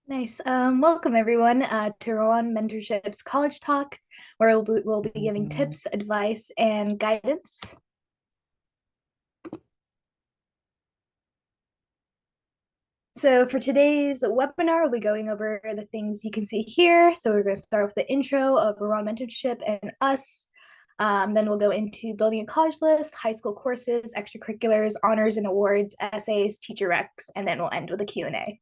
Nice. Welcome everyone to Rawan Mentorship's College Talk, where we'll be giving tips, advice, and guidance. So for today's webinar, we'll be going over the things you can see here. So we're going to start with the intro of Rawan Mentorship and us. Then we'll go into building a college list, high school courses, extracurriculars, honors and awards, essays, teacher recs, and then we'll end with a Q&A.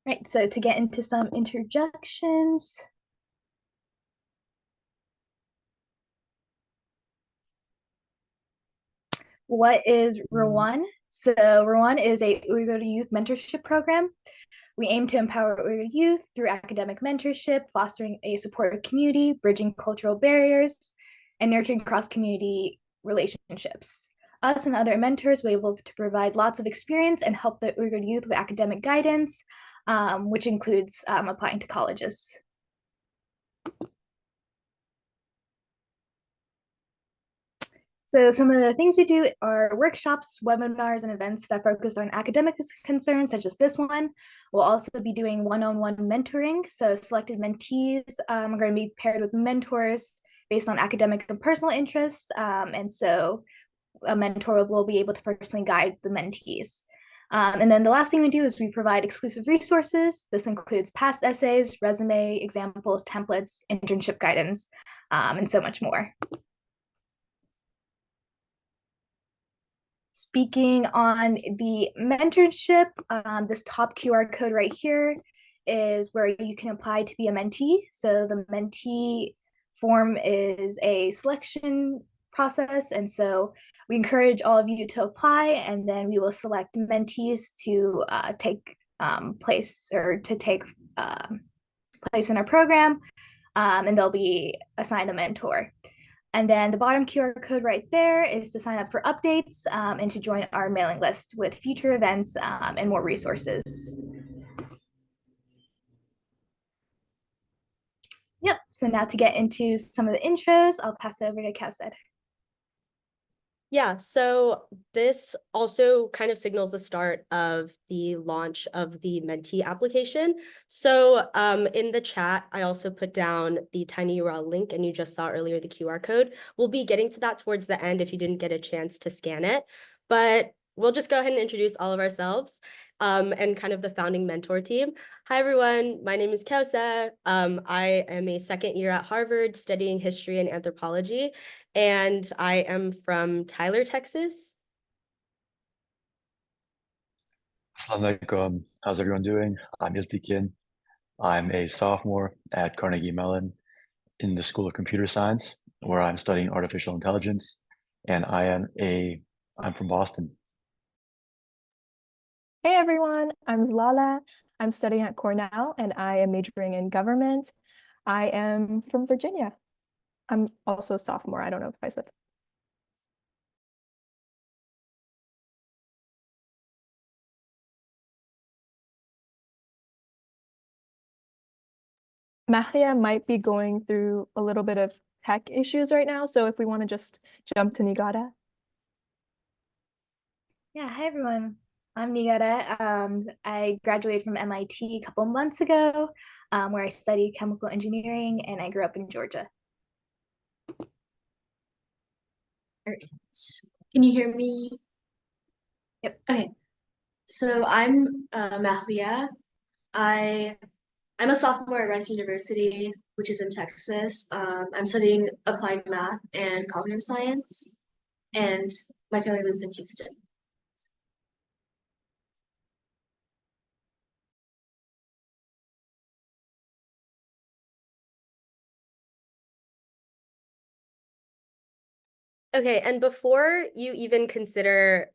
Right, so to get into some introductions. What is Rawan? So Rawan is a Uyghur youth mentorship program. We aim to empower Uyghur youth through academic mentorship, fostering a supportive community, bridging cultural barriers, and nurturing cross-community relationships. Us and other mentors will be able to provide lots of experience and help the Uyghur youth with academic guidance, which includes applying to colleges. So some of the things we do are workshops, webinars, and events that focus on academic concerns, such as this one. We'll also be doing one-on-one mentoring. So selected mentees are going to be paired with mentors based on academic and personal interests. And so a mentor will be able to personally guide the mentees. And then the last thing we do is we provide exclusive resources. This includes past essays, resume, examples, templates, internship guidance, and so much more. Speaking on the mentorship, this top QR code right here is where you can apply to be a mentee. So the mentee form is a selection process. And so we encourage all of you to apply, and then we will select mentees to take place or to take place in our program, and they'll be assigned a mentor. And then the bottom QR code right there is to sign up for updates and to join our mailing list with future events and more resources. Yep, so now to get into some of the intros, I'll pass it over to Kaused. Yeah, so this also kind of signals the start of the launch of the Mentee application. So in the chat, I also put down the tiny URL link, and you just saw earlier the QR code. We'll be getting to that towards the end if you didn't get a chance to scan it, but we'll just go ahead and introduce all of ourselves and kind of the founding mentor team. Hi, everyone. My name is Kaused. I am a second year at Harvard studying history and anthropology, and I am from Tyler, Texas. Assalamualaikum. How's everyone doing? I'm Iltikin. I'm a sophomore at Carnegie Mellon in the School of Computer Science, where I'm studying artificial intelligence, and I'm from Boston. Hey everyone, I'm Zlala. I'm studying at Cornell and I am majoring in government. I am from Virginia. I'm also a sophomore. I don't know if I said that. Mahia might be going through a little bit of tech issues right now, so if we want to just jump to Nigata. Yeah, hi everyone. I'm Nigata. I graduated from MIT a couple months ago, where I studied chemical engineering, and I grew up in Georgia. Can you hear me? Yep. Okay. So I'm Mahlia. I'm a sophomore at Rice University, which is in Texas. I'm studying applied math and cognitive science, and my family lives in Houston. Okay, and before you even consider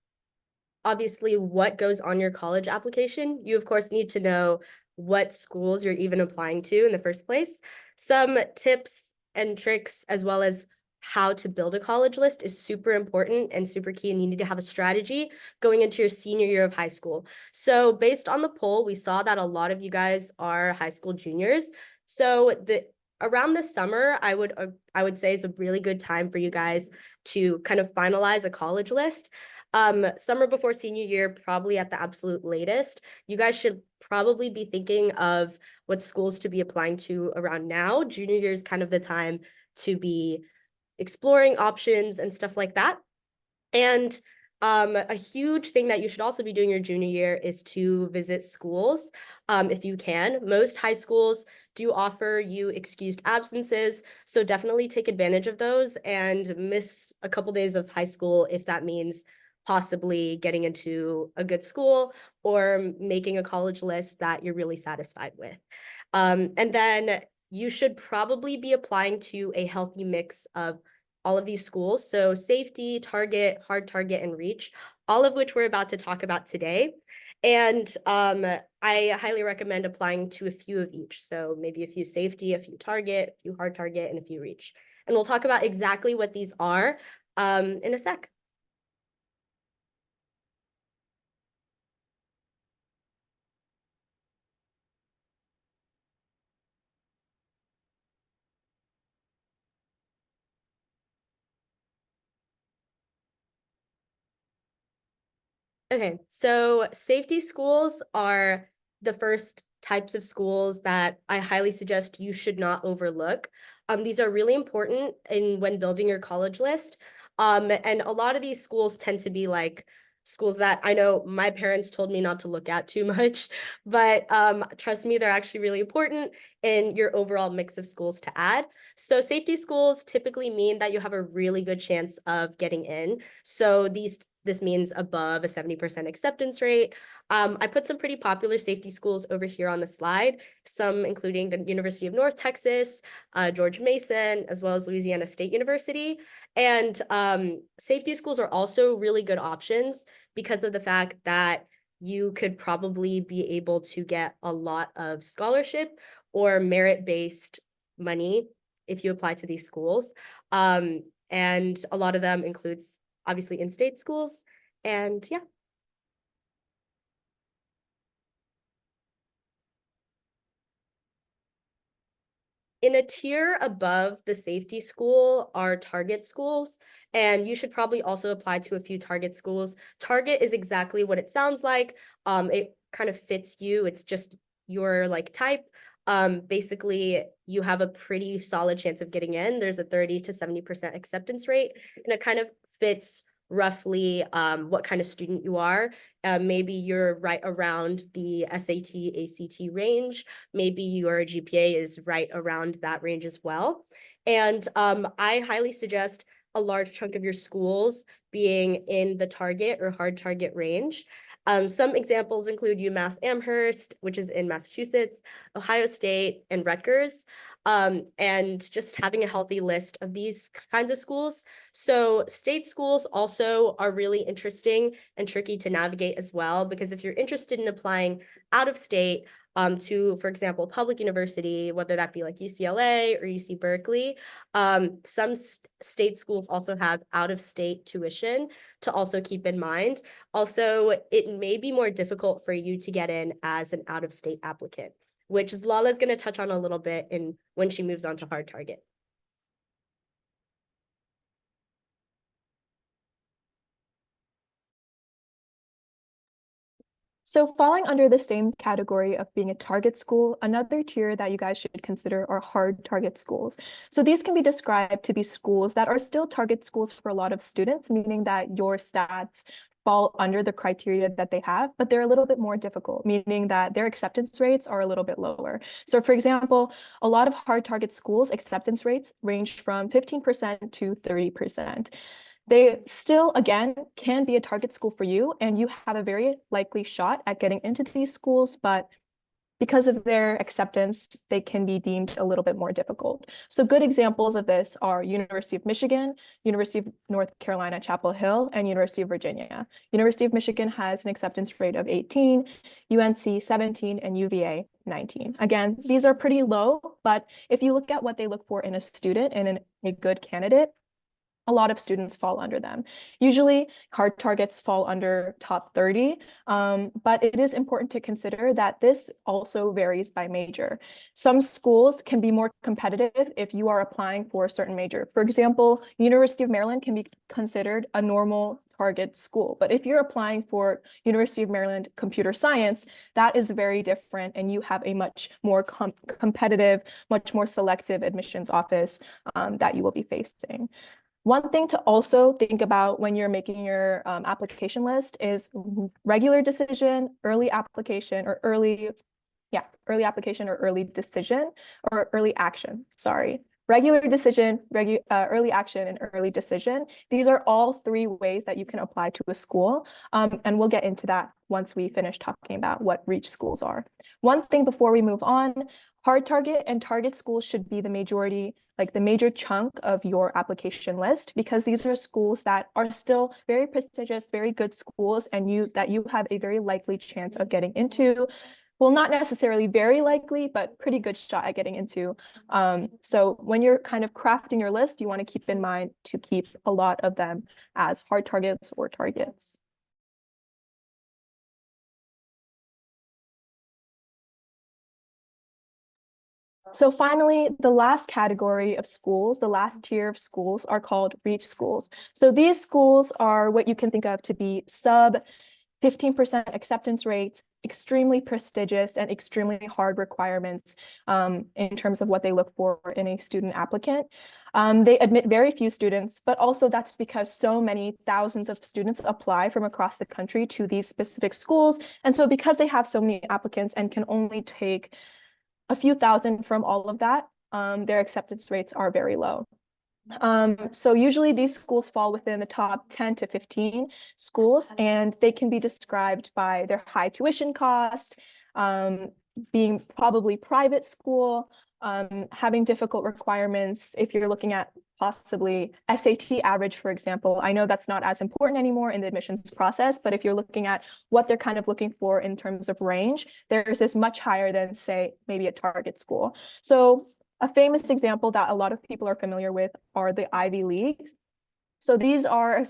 obviously what goes on your college application, you of course need to know what schools you're even applying to in the first place. Some tips and tricks, as well as how to build a college list, is super important and super key, and you need to have a strategy going into your senior year of high school. So based on the poll, we saw that a lot of you guys are high school juniors. So around the summer, I would say is a really good time for you guys to kind of finalize a college list. Summer before senior year, probably at the absolute latest. You guys should probably be thinking of what schools to be applying to around now. Junior year is kind of the time to be exploring options and stuff like that. And a huge thing that you should also be doing your junior year is to visit schools if you can. Most high schools do offer you excused absences, so definitely take advantage of those and miss a couple days of high school if that means possibly getting into a good school or making a college list that you're really satisfied with. And then you should probably be applying to a healthy mix of all of these schools. So safety, target, hard target, and reach, all of which we're about to talk about today. And I highly recommend applying to a few of each. So maybe a few safety, a few target, a few hard target, and a few reach. And we'll talk about exactly what these are in a sec. Okay, so safety schools are the first types of schools that I highly suggest you should not overlook. These are really important when building your college list. And a lot of these schools tend to be like schools that I know my parents told me not to look at too much, but trust me, they're actually really important in your overall mix of schools to add. So safety schools typically mean that you have a really good chance of getting in. So this means above a 70% acceptance rate. I put some pretty popular safety schools over here on the slide, some including the University of North Texas, George Mason, as well as Louisiana State University. And safety schools are also really good options because of the fact that you could probably be able to get a lot of scholarship or merit-based money if you apply to these schools. And a lot of them includes obviously in-state schools, and yeah. In a tier above the safety school are target schools, and you should probably also apply to a few target schools. Target is exactly what it sounds like. It kind of fits you. It's just your like type. Basically, you have a pretty solid chance of getting in. There's a 30 to 70% acceptance rate, and it kind of fits roughly what kind of student you are. Maybe you're right around the SAT, ACT range. Maybe your GPA is right around that range as well. And I highly suggest a large chunk of your schools being in the target or hard target range. Some examples include UMass Amherst, which is in Massachusetts, Ohio State, and Rutgers, and just having a healthy list of these kinds of schools. So state schools also are really interesting and tricky to navigate as well, because if you're interested in applying out of state, to, for example, public university, whether that be like UCLA or UC Berkeley. Some state schools also have out-of-state tuition to also keep in mind. Also, it may be more difficult for you to get in as an out-of-state applicant, which Lala's going to touch on a little bit when she moves on to hard target. So falling under the same category of being a target school, another tier that you guys should consider are hard target schools. So these can be described to be schools that are still target schools for a lot of students, meaning that your stats fall under the criteria that they have, but they're a little bit more difficult, meaning that their acceptance rates are a little bit lower. So for example, a lot of hard target schools acceptance rates range from 15% to 30%. They still, again, can be a target school for you, and you have a very likely shot at getting into these schools, but because of their acceptance, they can be deemed a little bit more difficult. So good examples of this are University of Michigan, University of North Carolina, Chapel Hill, and University of Virginia. University of Michigan has an acceptance rate of 18, UNC 17, and UVA 19. Again, these are pretty low, but if you look at what they look for in a student and in a good candidate, a lot of students fall under them. Usually hard targets fall under top 30, but it is important to consider that this also varies by major. Some schools can be more competitive if you are applying for a certain major. For example, University of Maryland can be considered a normal target school, but if you're applying for University of Maryland computer science, that is very different, and you have a much more competitive, much more selective admissions office that you will be facing. One thing to also think about when you're making your application list is regular decision, early application, or early application or early decision, or early action, sorry. Regular decision, early action, and early decision. These are all 3 ways that you can apply to a school. And we'll get into that once we finish talking about what reach schools are. One thing before we move on, hard target and target schools should be the majority, like the major chunk of your application list, because these are schools that are still very prestigious, very good schools, and that you have a very likely chance of getting into. Well, not necessarily very likely, but pretty good shot at getting into. So when you're kind of crafting your list, you want to keep in mind to keep a lot of them as hard targets or targets. So finally, the last category of schools, the last tier of schools, are called reach schools. So these schools are what you can think of to be sub 15% acceptance rates, extremely prestigious, and extremely hard requirements in terms of what they look for in a student applicant. They admit very few students, but also that's because so many thousands of students apply from across the country to these specific schools. And so because they have so many applicants and can only take a few thousand from all of that, their acceptance rates are very low. So usually these schools fall within the top 10 to 15 schools, and they can be described by their high tuition cost, being probably private school, having difficult requirements. If you're looking at possibly SAT average, for example, I know that's not as important anymore in the admissions process, but if you're looking at what they're kind of looking for in terms of range, theirs is much higher than, say, maybe a target school. So a famous example that a lot of people are familiar with are the Ivy Leagues. So these are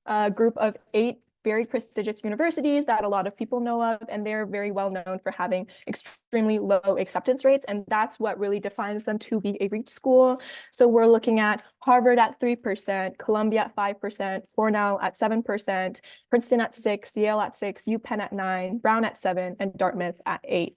a group of 8 very prestigious universities that a lot of people know of, and they're very well known for having extremely low acceptance rates, and that's what really defines them to be a reach school. So we're looking at Harvard at 3%, Columbia at 5%, Cornell at 7%, Princeton at 6%, Yale at 6%, UPenn at 9%, Brown at 7%, and Dartmouth at 8%.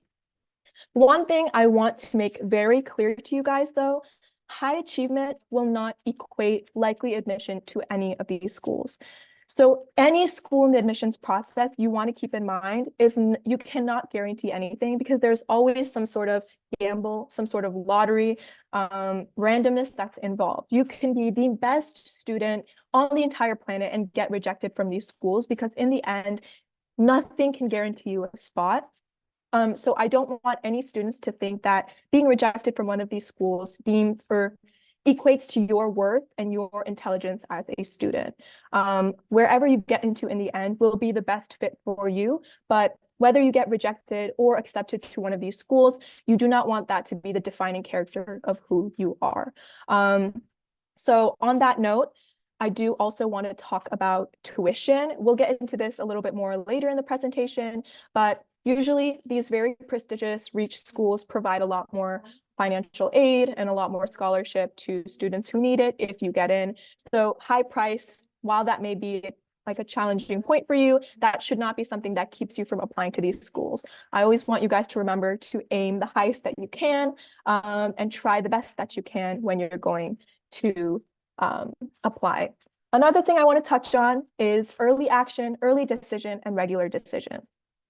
One thing I want to make very clear to you guys, though, high achievement will not equate likely admission to any of these schools. So any school in the admissions process you want to keep in mind is you cannot guarantee anything, because there's always some sort of gamble, some sort of lottery, randomness that's involved. You can be the best student on the entire planet and get rejected from these schools, because in the end, nothing can guarantee you a spot. So I don't want any students to think that being rejected from one of these schools deems or equates to your worth and your intelligence as a student. Wherever you get into in the end will be the best fit for you, but whether you get rejected or accepted to one of these schools, you do not want that to be the defining character of who you are. So on that note, I do also want to talk about tuition. We'll get into this a little bit more later in the presentation, but usually these very prestigious reach schools provide a lot more financial aid and a lot more scholarship to students who need it if you get in. So high price, while that may be like a challenging point for you, that should not be something that keeps you from applying to these schools. I always want you guys to remember to aim the highest that you can, and try the best that you can when you're going to apply. Another thing I want to touch on is early action, early decision, and regular decision.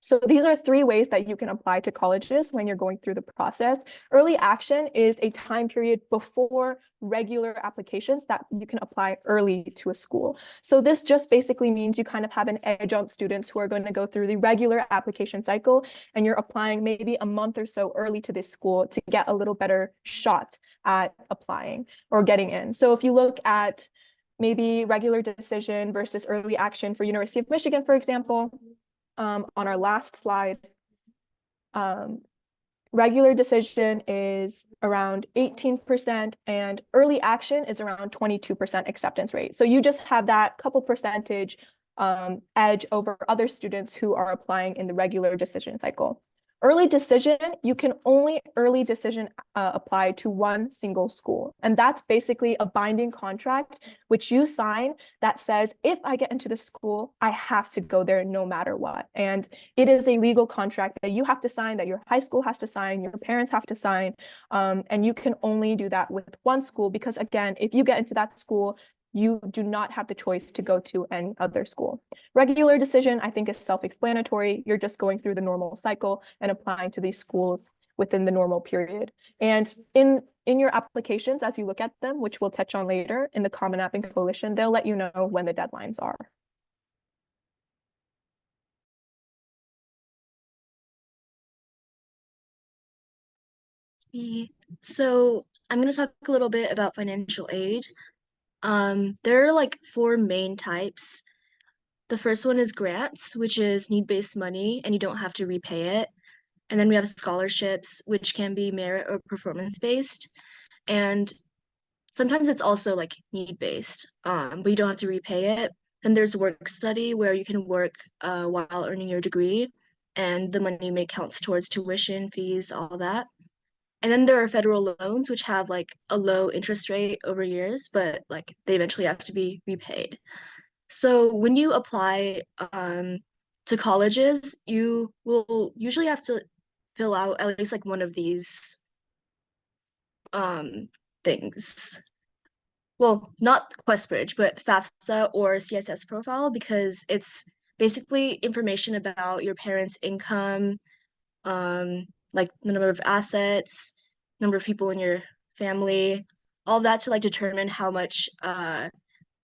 So these are 3 ways that you can apply to colleges when you're going through the process. Early action is a time period before regular applications that you can apply early to a school. So this just basically means you kind of have an edge on students who are going to go through the regular application cycle, and you're applying maybe a month or so early to this school to get a little better shot at applying or getting in. So if you look at maybe regular decision versus early action for University of Michigan, for example, on our last slide, Regular decision is around 18%, and early action is around 22% acceptance rate. So you just have that couple percentage edge over other students who are applying in the regular decision cycle. Early decision, you can only early decision apply to one single school. And that's basically a binding contract, which you sign that says, if I get into the school, I have to go there no matter what. And it is a legal contract that you have to sign, that your high school has to sign, your parents have to sign. And you can only do that with one school because, again, if you get into that school, you do not have the choice to go to any other school. Regular decision, I think, is self-explanatory. You're just going through the normal cycle and applying to these schools within the normal period. And in your applications, as you look at them, which we'll touch on later in the Common App and Coalition, they'll let you know when the deadlines are. So I'm going to talk a little bit about financial aid. There are like four main types. The first one is grants, which is need-based money, and you don't have to repay it. And then we have scholarships, which can be merit or performance-based. And sometimes it's also like need-based, but you don't have to repay it. And there's work study where you can work while earning your degree, and the money may count towards tuition, fees, all that. And then there are federal loans, which have like a low interest rate over years, but like they eventually have to be repaid. So when you apply to colleges, you will usually have to fill out at least like one of these things. Well, not QuestBridge, but FAFSA or CSS profile, because it's basically information about your parents' income, like the number of assets, number of people in your family, all that to like determine how much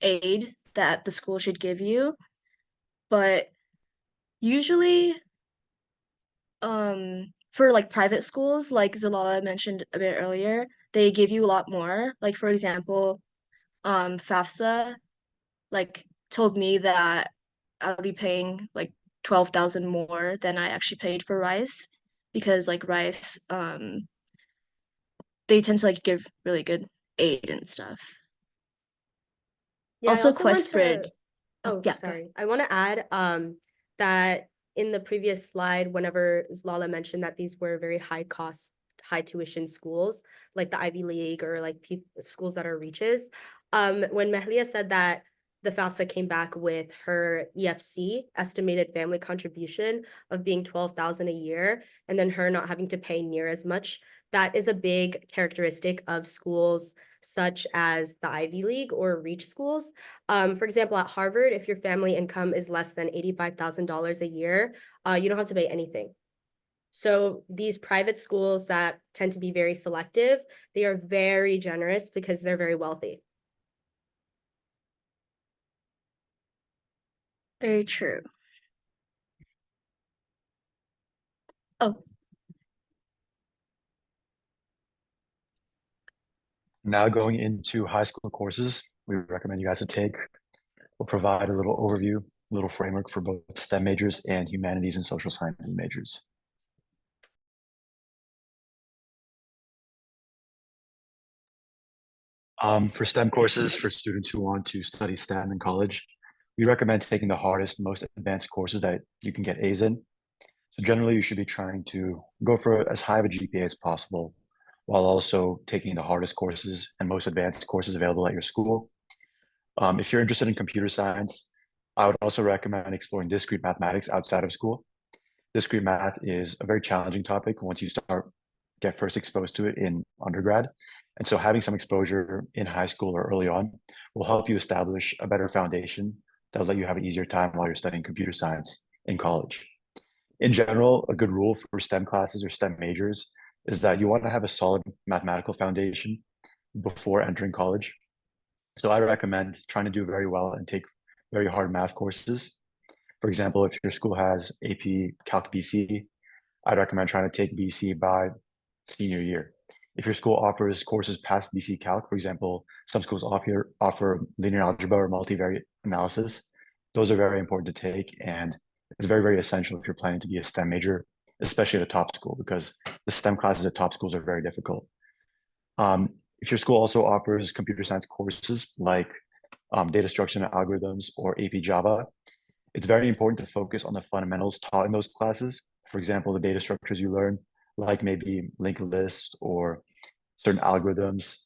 aid that the school should give you. But usually for like private schools, like Zalala mentioned a bit earlier, they give you a lot more. Like for example, FAFSA like told me that I'll be paying like 12,000 more than I actually paid for Rice, because like Rice they tend to like give really good aid and stuff. Yeah, Also I also want QuestBridge. to, oh, yeah, sorry. I want to add that in the previous slide, whenever Lala mentioned that these were very high cost, high tuition schools, like the Ivy League or like schools that are reaches, when Mehlia said that the FAFSA came back with her EFC, estimated family contribution, of being 12,000 a year, and then her not having to pay near as much, that is a big characteristic of schools such as the Ivy League or Reach schools. For example, at Harvard, if your family income is less than $85,000 a year, you don't have to pay anything. So these private schools that tend to be very selective, they are very generous because they're very wealthy. very true. Oh, Now going into high school courses, we recommend you guys to take. We'll provide a little overview, a little framework for both STEM majors and humanities and social sciences majors. For STEM courses, for students who want to study STEM in college, we recommend taking the hardest, most advanced courses that you can get A's in. So generally, you should be trying to go for as high of a GPA as possible, while also taking the hardest courses and most advanced courses available at your school. If you're interested in computer science, I would also recommend exploring discrete mathematics outside of school. Discrete math is a very challenging topic once you get first exposed to it in undergrad. And so having some exposure in high school or early on will help you establish a better foundation that'll let you have an easier time while you're studying computer science in college. In general, a good rule for STEM classes or STEM majors is that you want to have a solid mathematical foundation before entering college. So I recommend trying to do very well and take very hard math courses. For example, if your school has AP Calc BC, I'd recommend trying to take BC by senior year. If your school offers courses past BC Calc, for example, some schools offer linear algebra or multivariate analysis. Those are very important to take, and it's very, very essential if you're planning to be a STEM major especially at a top school, because the STEM classes at top schools are very difficult. If your school also offers computer science courses like data structure and algorithms or AP Java, it's very important to focus on the fundamentals taught in those classes. For example, the data structures you learn, like maybe linked lists or certain algorithms.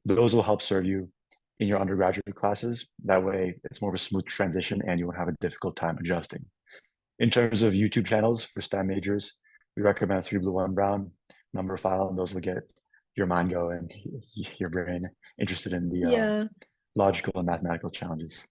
Those will help serve you in your undergraduate classes. That way, it's more of a smooth transition and you won't have a difficult time adjusting. In terms of YouTube channels for STEM majors, we recommend 3 Blue 1 Brown, Numberphile, and those will get your mind going, your brain interested in the logical and mathematical challenges.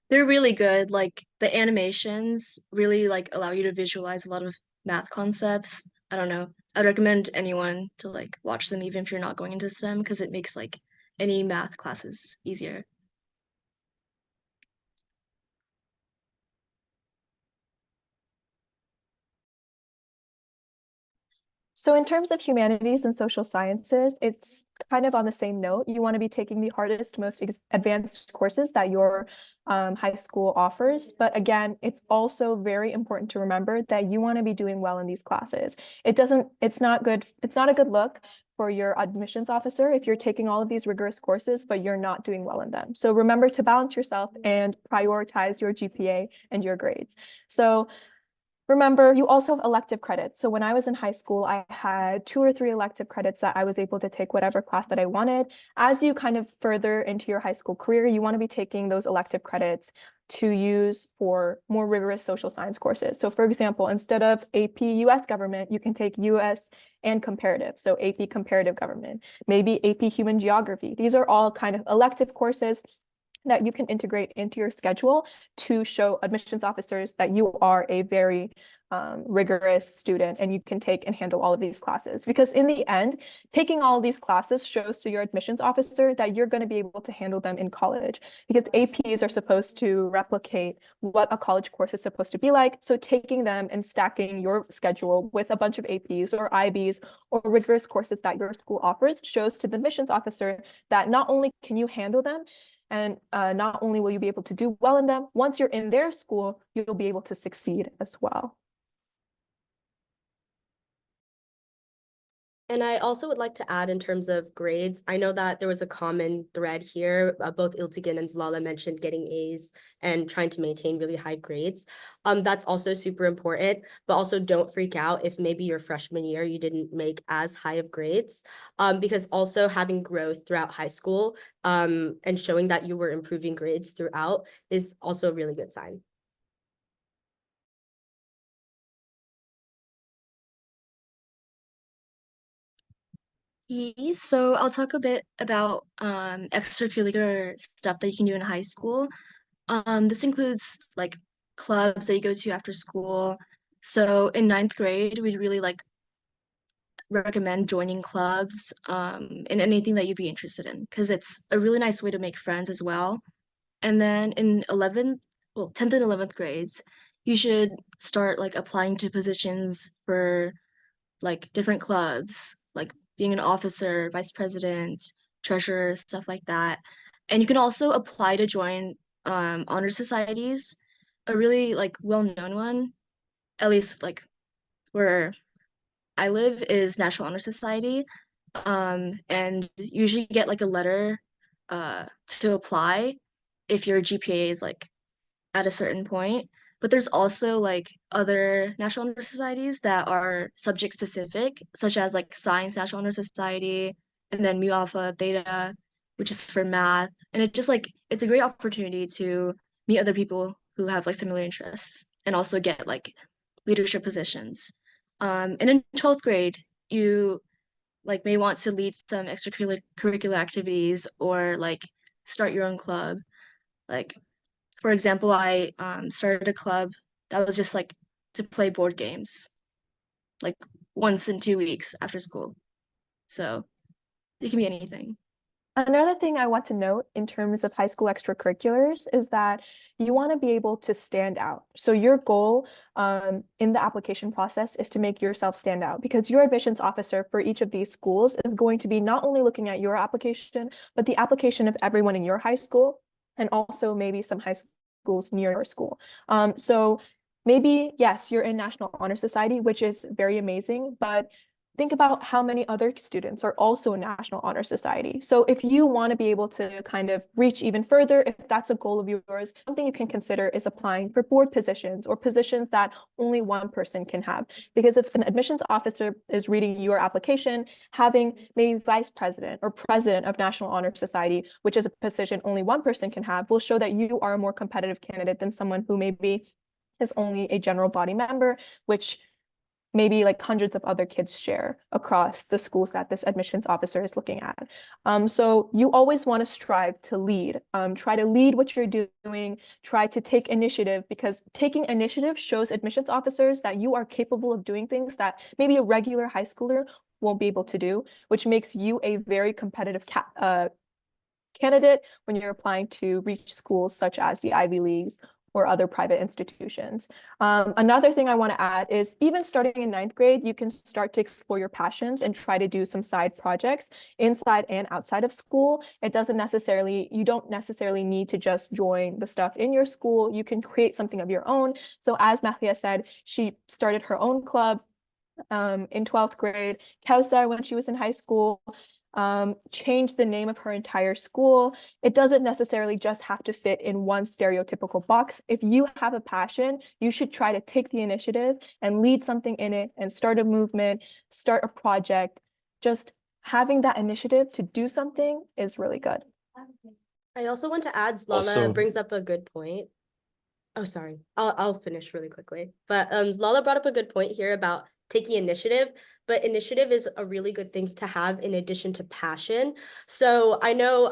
They're really good. Like the animations really like allow you to visualize a lot of math concepts. I don't know. I'd recommend anyone to like watch them even if you're not going into STEM because it makes like any math classes easier. So in terms of humanities and social sciences, it's kind of on the same note. You want to be taking the hardest, most advanced courses that your high school offers. But again, it's also very important to remember that you want to be doing well in these classes. It's not a good look for your admissions officer if you're taking all of these rigorous courses, but you're not doing well in them. So remember to balance yourself and prioritize your GPA and your grades. So remember, you also have elective credits. So when I was in high school, I had 2 or 3 elective credits that I was able to take whatever class that I wanted. As you kind of further into your high school career, you want to be taking those elective credits to use for more rigorous social science courses. So for example, instead of AP US government, you can take US and comparative. So AP comparative government, maybe AP human geography. These are all kind of elective courses that you can integrate into your schedule to show admissions officers that you are a very rigorous student and you can take and handle all of these classes. Because in the end, taking all of these classes shows to your admissions officer that you're going to be able to handle them in college, because APs are supposed to replicate what a college course is supposed to be like. So taking them and stacking your schedule with a bunch of APs or IBs or rigorous courses that your school offers shows to the admissions officer that not only can you handle them, and not only will you be able to do well in them, once you're in their school, you'll be able to succeed as well. And I also would like to add in terms of grades, I know that there was a common thread here. Both Iltigan and Zlala mentioned getting A's and trying to maintain really high grades. That's also super important, but also don't freak out if maybe your freshman year you didn't make as high of grades, because also having growth throughout high school and showing that you were improving grades throughout is also a really good sign. So I'll talk a bit about extracurricular stuff that you can do in high school. This includes like clubs that you go to after school. So in 9th grade, we'd really like recommend joining clubs in anything that you'd be interested in because it's a really nice way to make friends as well. And then in 10th and 11th grades, you should start like applying to positions for like different clubs, like being an officer, vice president, treasurer, stuff like that. And you can also apply to join honor societies. A really like well-known one, at least like where I live, is National Honor Society. And usually get like a letter to apply if your GPA is like at a certain point. But there's also like other National Honor Societies that are subject specific, such as like Science National Honor Society, and then Mu Alpha Theta, which is for math. And it just like it's a great opportunity to meet other people who have like similar interests and also get like leadership positions. And in 12th grade, you like may want to lead some extracurricular activities or like start your own club. Like for example, I started a club that was just like to play board games, like once in 2 weeks after school. So it can be anything. Another thing I want to note in terms of high school extracurriculars is that you want to be able to stand out. So your goal in the application process is to make yourself stand out, because your admissions officer for each of these schools is going to be not only looking at your application, but the application of everyone in your high school and also maybe some high schools near your school. So maybe, yes, you're in National Honor Society, which is very amazing, but think about how many other students are also in National Honor Society. So if you want to be able to kind of reach even further, if that's a goal of yours, something you can consider is applying for board positions or positions that only one person can have. Because if an admissions officer is reading your application, having maybe vice president or president of National Honor Society, which is a position only one person can have, will show that you are a more competitive candidate than someone who maybe is only a general body member, which maybe like hundreds of other kids share across the schools that this admissions officer is looking at. So you always want to strive to lead. Try to lead what you're doing, try to take initiative, because taking initiative shows admissions officers that you are capable of doing things that maybe a regular high schooler won't be able to do, which makes you a very competitive candidate when you're applying to reach schools such as the Ivy Leagues or other private institutions. Another thing I want to add is even starting in 9th grade, you can start to explore your passions and try to do some side projects inside and outside of school. You don't necessarily need to just join the stuff in your school. You can create something of your own. So as Mahlia said, she started her own club in 12th grade. Kausar, when she was in high school, changed the name of her entire school. It doesn't necessarily just have to fit in one stereotypical box. If you have a passion, you should try to take the initiative and lead something in it and start a movement, start a project. Just having that initiative to do something is really good. I also want to add, Zlala Also- brings up a good point. Oh, sorry. I'll finish really quickly. But Zlala brought up a good point here about taking initiative, but initiative is a really good thing to have in addition to passion. So I know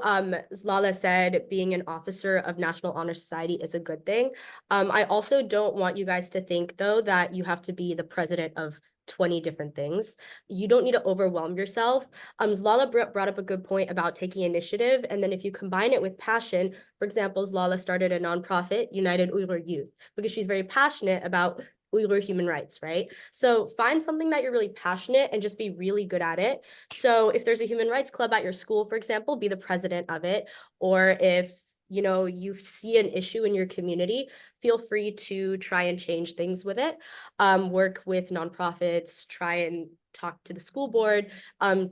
Zlala said being an officer of National Honor Society is a good thing. I also don't want you guys to think, though, that you have to be the president of 20 different things. You don't need to overwhelm yourself. Zlala brought up a good point about taking initiative. And then if you combine it with passion, for example, Zlala started a nonprofit, United Uyghur Youth, because she's very passionate about Uyghur human rights, right? So find something that you're really passionate and just be really good at it. So if there's a human rights club at your school, for example, be the president of it. Or if you see an issue in your community, feel free to try and change things with it. Work with nonprofits, try and talk to the school board,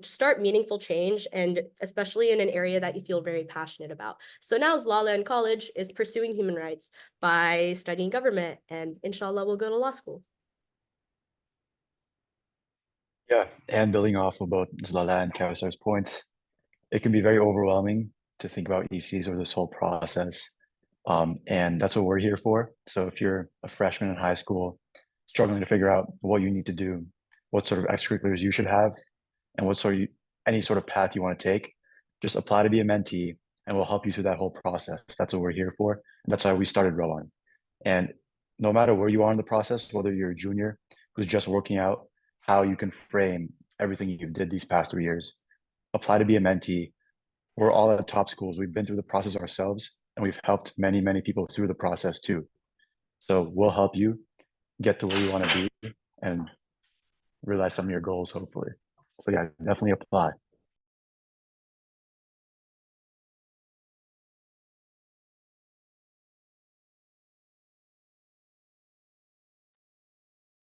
start meaningful change, and especially in an area that you feel very passionate about. So now Zlala in college is pursuing human rights by studying government, and inshallah will go to law school. Yeah, and building off of both Zlala and Kausar's points, it can be very overwhelming to think about ECs or this whole process. And that's what we're here for. So if you're a freshman in high school, struggling to figure out what you need to do, what sort of extracurriculars you should have, and any sort of path you want to take, just apply to be a mentee and we'll help you through that whole process. That's what we're here for. That's why we started Rawan. And no matter where you are in the process, whether you're a junior who's just working out how you can frame everything you did these past 3 years, apply to be a mentee. We're all at top schools. We've been through the process ourselves, and we've helped many, many people through the process too. So we'll help you get to where you want to be and realize some of your goals, hopefully. So yeah, definitely apply.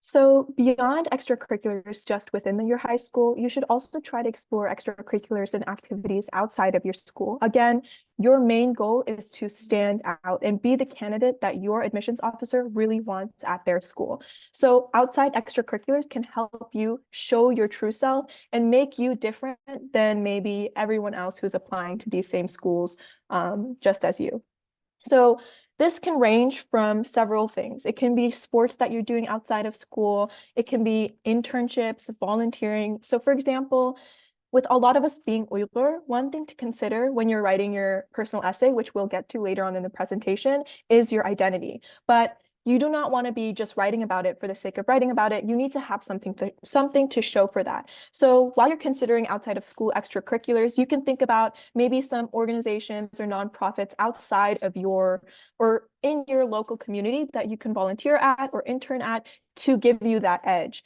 So beyond extracurriculars just within your high school, you should also try to explore extracurriculars and activities outside of your school. Again, your main goal is to stand out and be the candidate that your admissions officer really wants at their school. So outside extracurriculars can help you show your true self and make you different than maybe everyone else who's applying to these same schools just as you. So this can range from several things. It can be sports that you're doing outside of school. It can be internships, volunteering. So for example, with a lot of us being Uyghur, one thing to consider when you're writing your personal essay, which we'll get to later on in the presentation, is your identity. But you do not want to be just writing about it for the sake of writing about it. You need to have something to show for that. So while you're considering outside of school extracurriculars, you can think about maybe some organizations or nonprofits outside of or in your local community that you can volunteer at or intern at to give you that edge.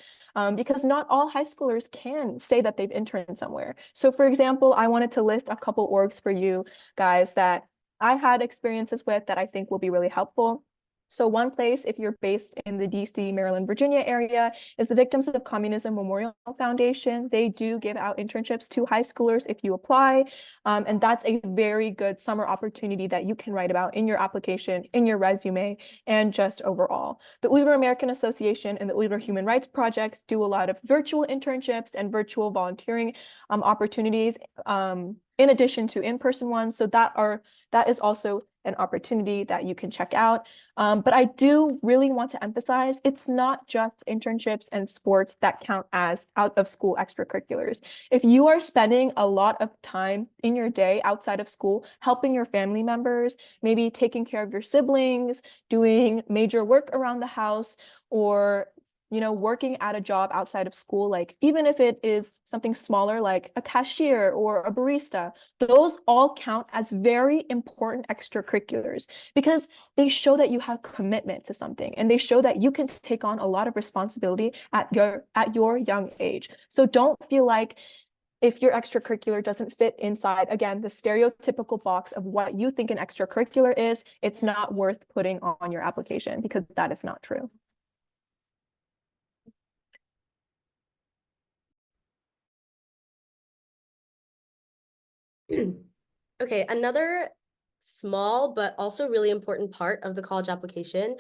Because not all high schoolers can say that they've interned somewhere. So for example, I wanted to list a couple orgs for you guys that I had experiences with that I think will be really helpful. So one place, if you're based in the DC, Maryland, Virginia area, is the Victims of Communism Memorial Foundation. They do give out internships to high schoolers if you apply. And that's a very good summer opportunity that you can write about in your application, in your resume, and just overall. The Uyghur American Association and the Uyghur Human Rights Project do a lot of virtual internships and virtual volunteering opportunities in addition to in-person ones. So that is also an opportunity that you can check out. But I do really want to emphasize it's not just internships and sports that count as out of school extracurriculars. If you are spending a lot of time in your day outside of school, helping your family members, maybe taking care of your siblings, doing major work around the house, or working at a job outside of school, like even if it is something smaller like a cashier or a barista, those all count as very important extracurriculars because they show that you have commitment to something and they show that you can take on a lot of responsibility at your young age. So don't feel like if your extracurricular doesn't fit inside, again, the stereotypical box of what you think an extracurricular is, it's not worth putting on your application because that is not true. Okay, another small but also really important part of the college application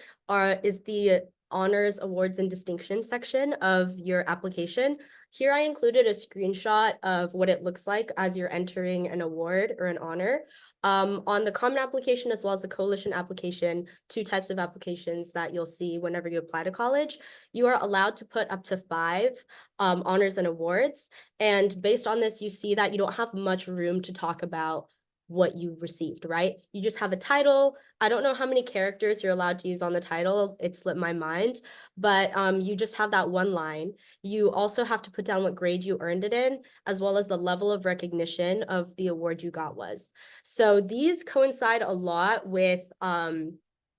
is the honors, awards, and distinction section of your application. Here I included a screenshot of what it looks like as you're entering an award or an honor. On the common application as well as the coalition application, two types of applications that you'll see whenever you apply to college, you are allowed to put up to 5 honors and awards. And based on this, you see that you don't have much room to talk about what you received, right? You just have a title. I don't know how many characters you're allowed to use on the title. It slipped my mind, but you just have that one line. You also have to put down what grade you earned it in, as well as the level of recognition of the award you got was. So these coincide a lot with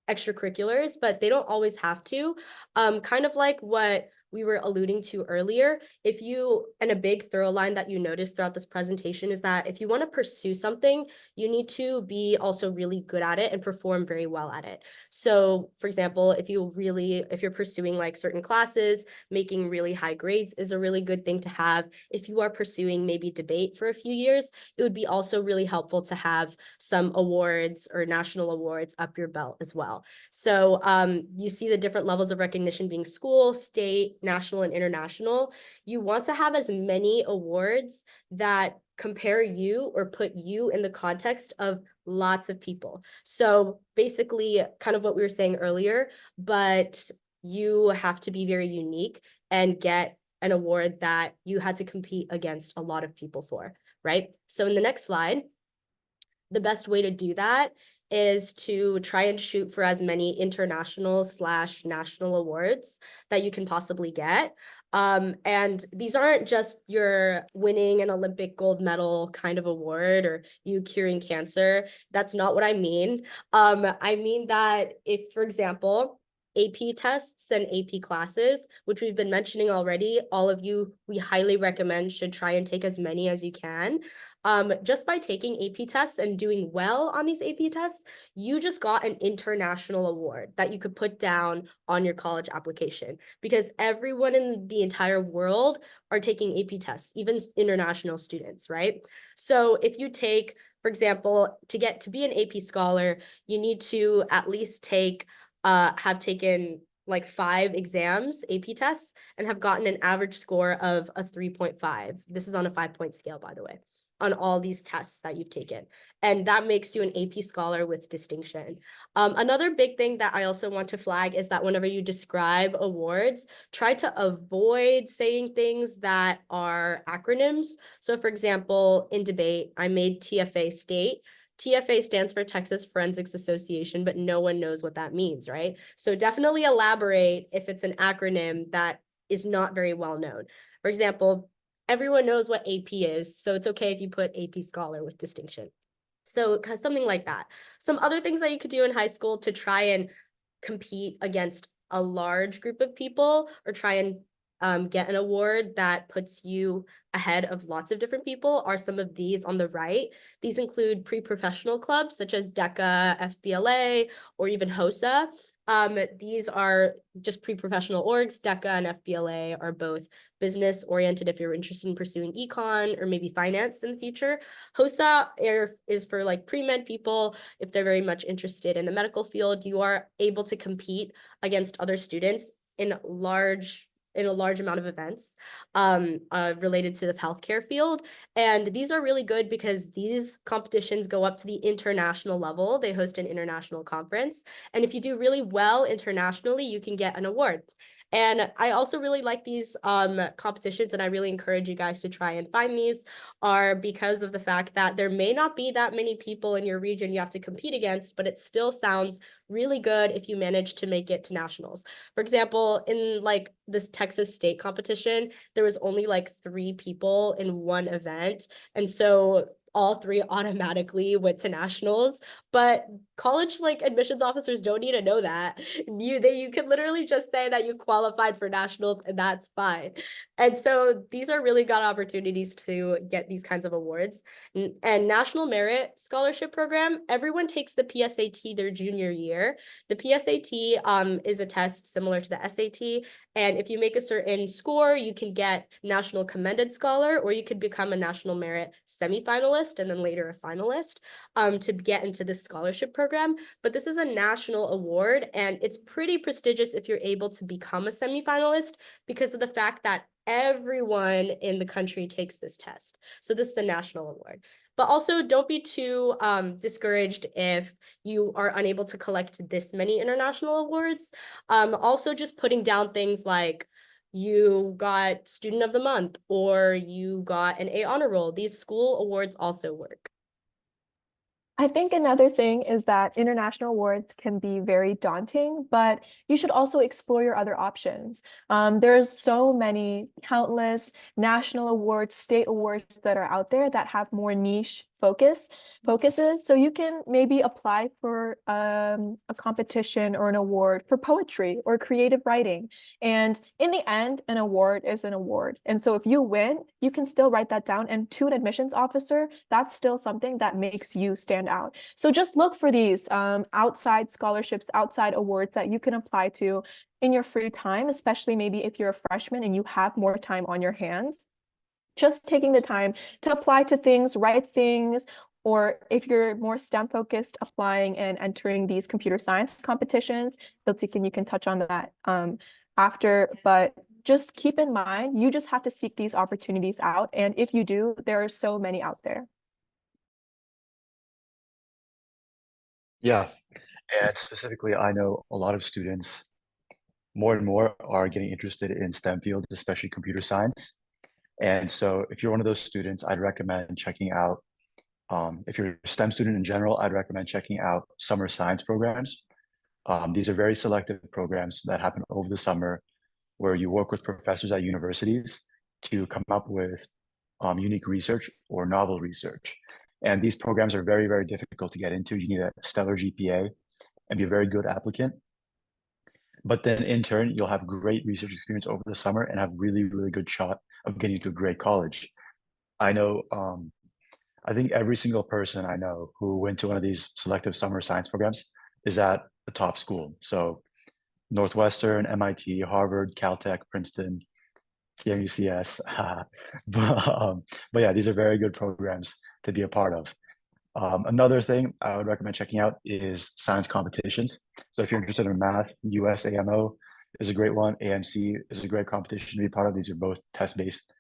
extracurriculars, but they don't always have to. Kind of like what we were alluding to earlier, and a big thorough line that you noticed throughout this presentation is that if you want to pursue something, you need to be also really good at it and perform very well at it. So for example, if you're pursuing like certain classes, making really high grades is a really good thing to have. If you are pursuing maybe debate for a few years, it would be also really helpful to have some awards or national awards up your belt as well. So you see the different levels of recognition being school, state, national, and international. You want to have as many awards that compare you or put you in the context of lots of people. So basically kind of what we were saying earlier, but you have to be very unique and get an award that you had to compete against a lot of people for, right? So in the next slide, the best way to do that is to try and shoot for as many international/national awards that you can possibly get. And these aren't just your winning an Olympic gold medal kind of award or you curing cancer. That's not what I mean. I mean that if, for example, AP tests and AP classes, which we've been mentioning already, all of you, we highly recommend should try and take as many as you can. Just by taking AP tests and doing well on these AP tests, you just got an international award that you could put down on your college application because everyone in the entire world are taking AP tests, even international students, right? So if you take, for example, to be an AP scholar, you need to at least have taken like 5 exams, AP tests, and have gotten an average score of a 3.5. This is on a 5-point scale, by the way, on all these tests that you've taken. And that makes you an AP scholar with distinction. Another big thing that I also want to flag is that whenever you describe awards, try to avoid saying things that are acronyms. So for example, in debate, I made TFA state. TFA stands for Texas Forensics Association, but no one knows what that means, right? So definitely elaborate if it's an acronym that is not very well known. For example, everyone knows what AP is, so it's okay if you put AP Scholar with distinction. So something like that. Some other things that you could do in high school to try and compete against a large group of people or try and get an award that puts you ahead of lots of different people are some of these on the right. These include pre-professional clubs such as DECA, FBLA, or even HOSA. These are just pre-professional orgs. DECA and FBLA are both business oriented if you're interested in pursuing econ or maybe finance in the future. HOSA is for like pre-med people. If they're very much interested in the medical field, you are able to compete against other students in a large amount of events related to the healthcare field. And these are really good because these competitions go up to the international level. They host an international conference. And if you do really well internationally, you can get an award. And I also really like these competitions, and I really encourage you guys to try and find these, are because of the fact that there may not be that many people in your region you have to compete against, but it still sounds really good if you manage to make it to nationals. For example, in like this Texas state competition, there was only like 3 people in one event. And so all 3 automatically went to nationals, but college like admissions officers don't need to know that. You can literally just say that you qualified for nationals and that's fine. And so these are really good opportunities to get these kinds of awards. And National Merit Scholarship Program, everyone takes the PSAT their junior year. The PSAT is a test similar to the SAT, and if you make a certain score, you can get National Commended Scholar, or you could become a National Merit semifinalist and then later a finalist to get into this scholarship program. But this is a national award, and it's pretty prestigious if you're able to become a semifinalist because of the fact that everyone in the country takes this test. So this is a national award. But also don't be too discouraged if you are unable to collect this many international awards. Also just putting down things like you got Student of the Month or you got an A honor roll. These school awards also work. I think another thing is that international awards can be very daunting, but you should also explore your other options. There's so many countless national awards, state awards that are out there that have more niche focuses. So you can maybe apply for a competition or an award for poetry or creative writing. And in the end, an award is an award. And so if you win, you can still write that down. And to an admissions officer, that's still something that makes you stand out. So just look for these outside scholarships, outside awards that you can apply to in your free time, especially maybe if you're a freshman and you have more time on your hands. Just taking the time to apply to things, write things, or if you're more STEM focused, applying and entering these computer science competitions. You can touch on that after, but just keep in mind, you just have to seek these opportunities out. And if you do, there are so many out there. Yeah, and specifically, I know a lot of students more and more are getting interested in STEM fields, especially computer science. And so if you're one of those students, I'd recommend checking out, if you're a STEM student in general, I'd recommend checking out summer science programs. These are very selective programs that happen over the summer where you work with professors at universities to come up with unique research or novel research. And these programs are very, very difficult to get into. You need a stellar GPA and be a very good applicant. But then in turn, you'll have great research experience over the summer and have really, really good shot of getting into a great college. I know, I think every single person I know who went to one of these selective summer science programs is at the top school. So Northwestern, MIT, Harvard, Caltech, Princeton, CMUCS. But yeah, these are very good programs to be a part of. Another thing I would recommend checking out is science competitions. So if you're interested in math, USAMO is a great one. AMC is a great competition to be part of. These are both test-based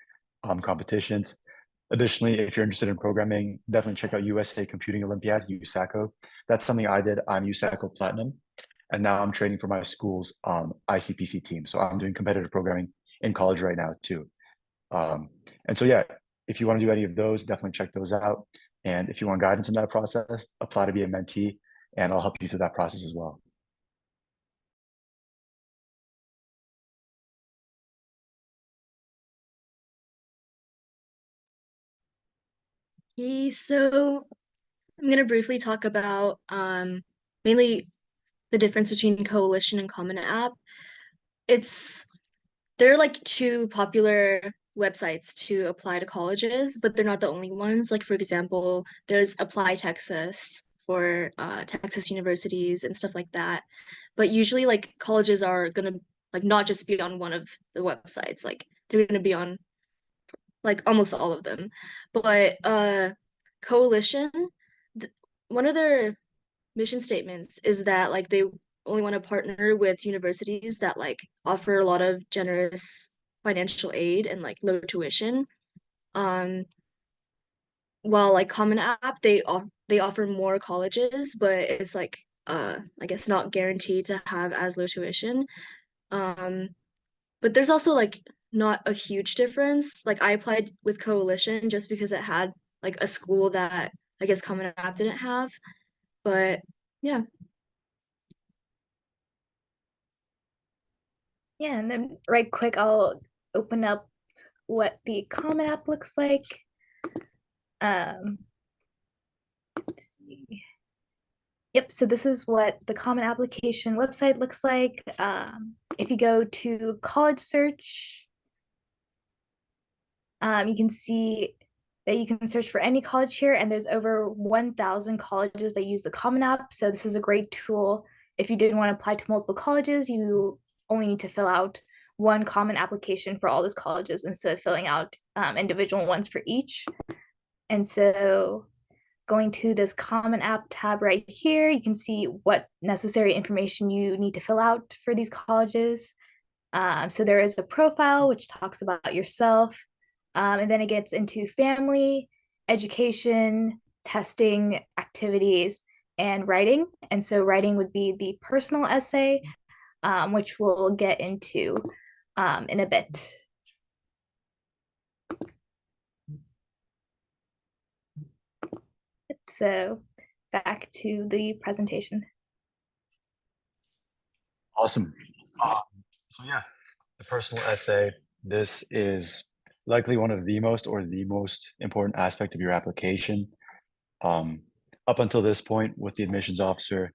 competitions. Additionally, if you're interested in programming, definitely check out USA Computing Olympiad, USACO. That's something I did. I'm USACO Platinum, and now I'm training for my school's ICPC team. So I'm doing competitive programming in college right now too. And so, yeah, if you want to do any of those, definitely check those out. And if you want guidance in that process, apply to be a mentee, and I'll help you through that process as well. Okay, so I'm going to briefly talk about mainly the difference between coalition and common app. It's there are like two popular websites to apply to colleges, but they're not the only ones. Like for example, there's Apply Texas for Texas universities and stuff like that. But usually like colleges are gonna like not just be on one of the websites, like they're gonna be on like almost all of them. But Coalition, th one of their mission statements is that like they only want to partner with universities that like offer a lot of generous financial aid and like low tuition. Um, while like Common App, they offer more colleges, but it's like I guess not guaranteed to have as low tuition. Um, but there's also like not a huge difference. Like I applied with Coalition just because it had like a school that I guess Common App didn't have. But yeah. Yeah, and then right quick, I'll open up what the Common App looks like. Let's see. Yep, so this is what the Common Application website looks like. If you go to college search, you can see that you can search for any college here, and there's over 1,000 colleges that use the Common App. So this is a great tool. If you didn't want to apply to multiple colleges, you only need to fill out one common application for all those colleges instead of filling out individual ones for each. And so going to this Common App tab right here, you can see what necessary information you need to fill out for these colleges. So there is a profile which talks about yourself, and then it gets into family, education, testing, activities, and writing. And so writing would be the personal essay, which we'll get into in a bit. So back to the presentation. Awesome. So yeah, the personal essay, this is likely one of the most or the most important aspect of your application. Up until this point with the admissions officer,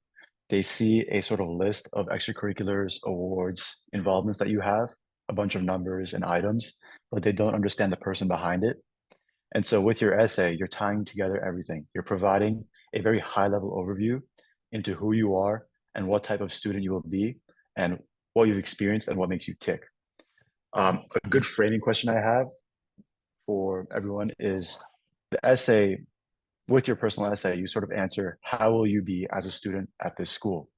they see a sort of list of extracurriculars, awards, involvements that you have, a bunch of numbers and items, but they don't understand the person behind it. And so with your essay, you're tying together everything. You're providing a very high level overview into who you are and what type of student you will be and what you've experienced and what makes you tick. A good framing question I have for everyone is the essay, with your personal essay, you sort of answer, how will you be as a student at this school?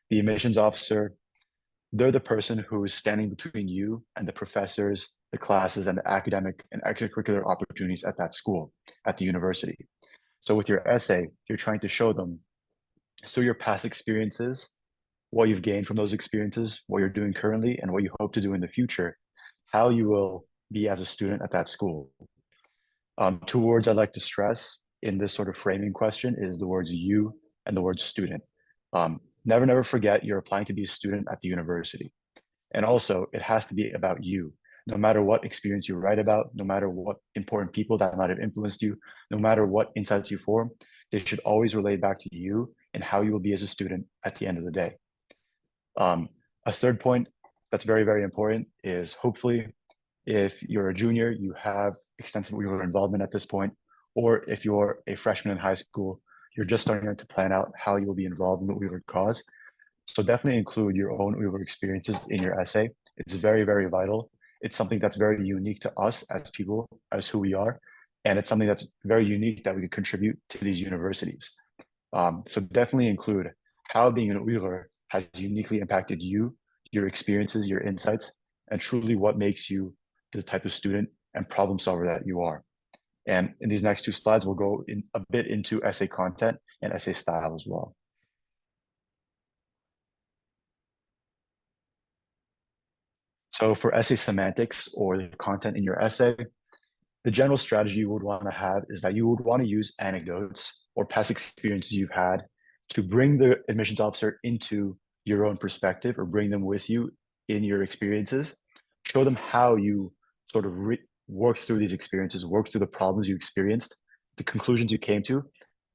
The admissions officer, they're the person who is standing between you and the professors, the classes, and the academic and extracurricular opportunities at that school, at the university. So with your essay, you're trying to show them through your past experiences, what you've gained from those experiences, what you're doing currently, and what you hope to do in the future, how you will be as a student at that school. Two words I'd like to stress in this sort of framing question is the words you and the word student. Never forget you're applying to be a student at the university. And also, it has to be about you. No matter what experience you write about, no matter what important people that might have influenced you, no matter what insights you form, they should always relate back to you and how you will be as a student at the end of the day. A third point that's very important is hopefully if you're a junior, you have extensive Uyghur involvement at this point, or if you're a freshman in high school, you're just starting to plan out how you will be involved in the Uyghur cause. So definitely include your own Uyghur experiences in your essay. It's very vital. It's something that's very unique to us as people, as who we are. And it's something that's very unique that we could contribute to these universities. So definitely include how being an Uyghur has uniquely impacted you, your experiences, your insights, and truly what makes you the type of student and problem solver that you are. And in these next two slides, we'll go in a bit into essay content and essay style as well. So for essay semantics or the content in your essay, the general strategy you would want to have is that you would want to use anecdotes or past experiences you've had to bring the admissions officer into your own perspective or bring them with you in your experiences. Show them how you sort of work through these experiences, work through the problems you experienced, the conclusions you came to,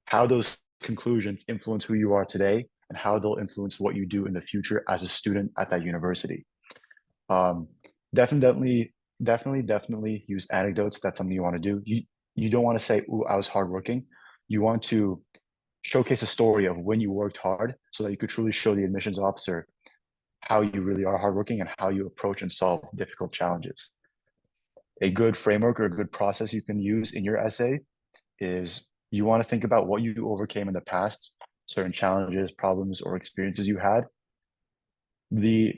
how those conclusions influence who you are today, and how they'll influence what you do in the future as a student at that university. definitely use anecdotes. That's something you want to do. You don't want to say, "Ooh, I was hardworking." You want to showcase a story of when you worked hard so that you could truly show the admissions officer how you really are hardworking and how you approach and solve difficult challenges. A good framework or a good process you can use in your essay is you want to think about what you overcame in the past, certain challenges, problems, or experiences you had, the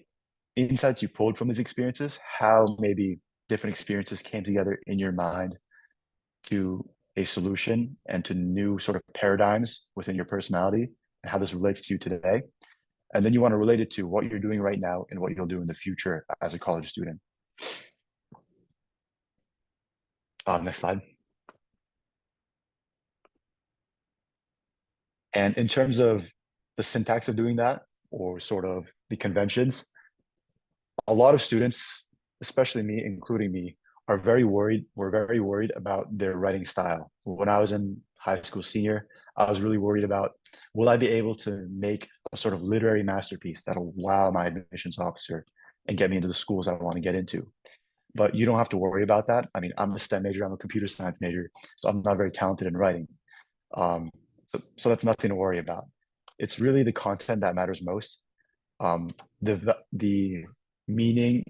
insights you pulled from these experiences, how maybe different experiences came together in your mind to a solution and to new sort of paradigms within your personality and how this relates to you today. And then you want to relate it to what you're doing right now and what you'll do in the future as a college student. Next slide. And in terms of the syntax of doing that, or sort of the conventions, a lot of students, especially me, including me, are very worried. We're very worried about their writing style. When I was in high school senior, I was really worried about, will I be able to make a sort of literary masterpiece that'll wow my admissions officer and get me into the schools I want to get into? But you don't have to worry about that. I mean, I'm a STEM major, I'm a computer science major, so I'm not very talented in writing. So that's nothing to worry about. It's really the content that matters most. The meaning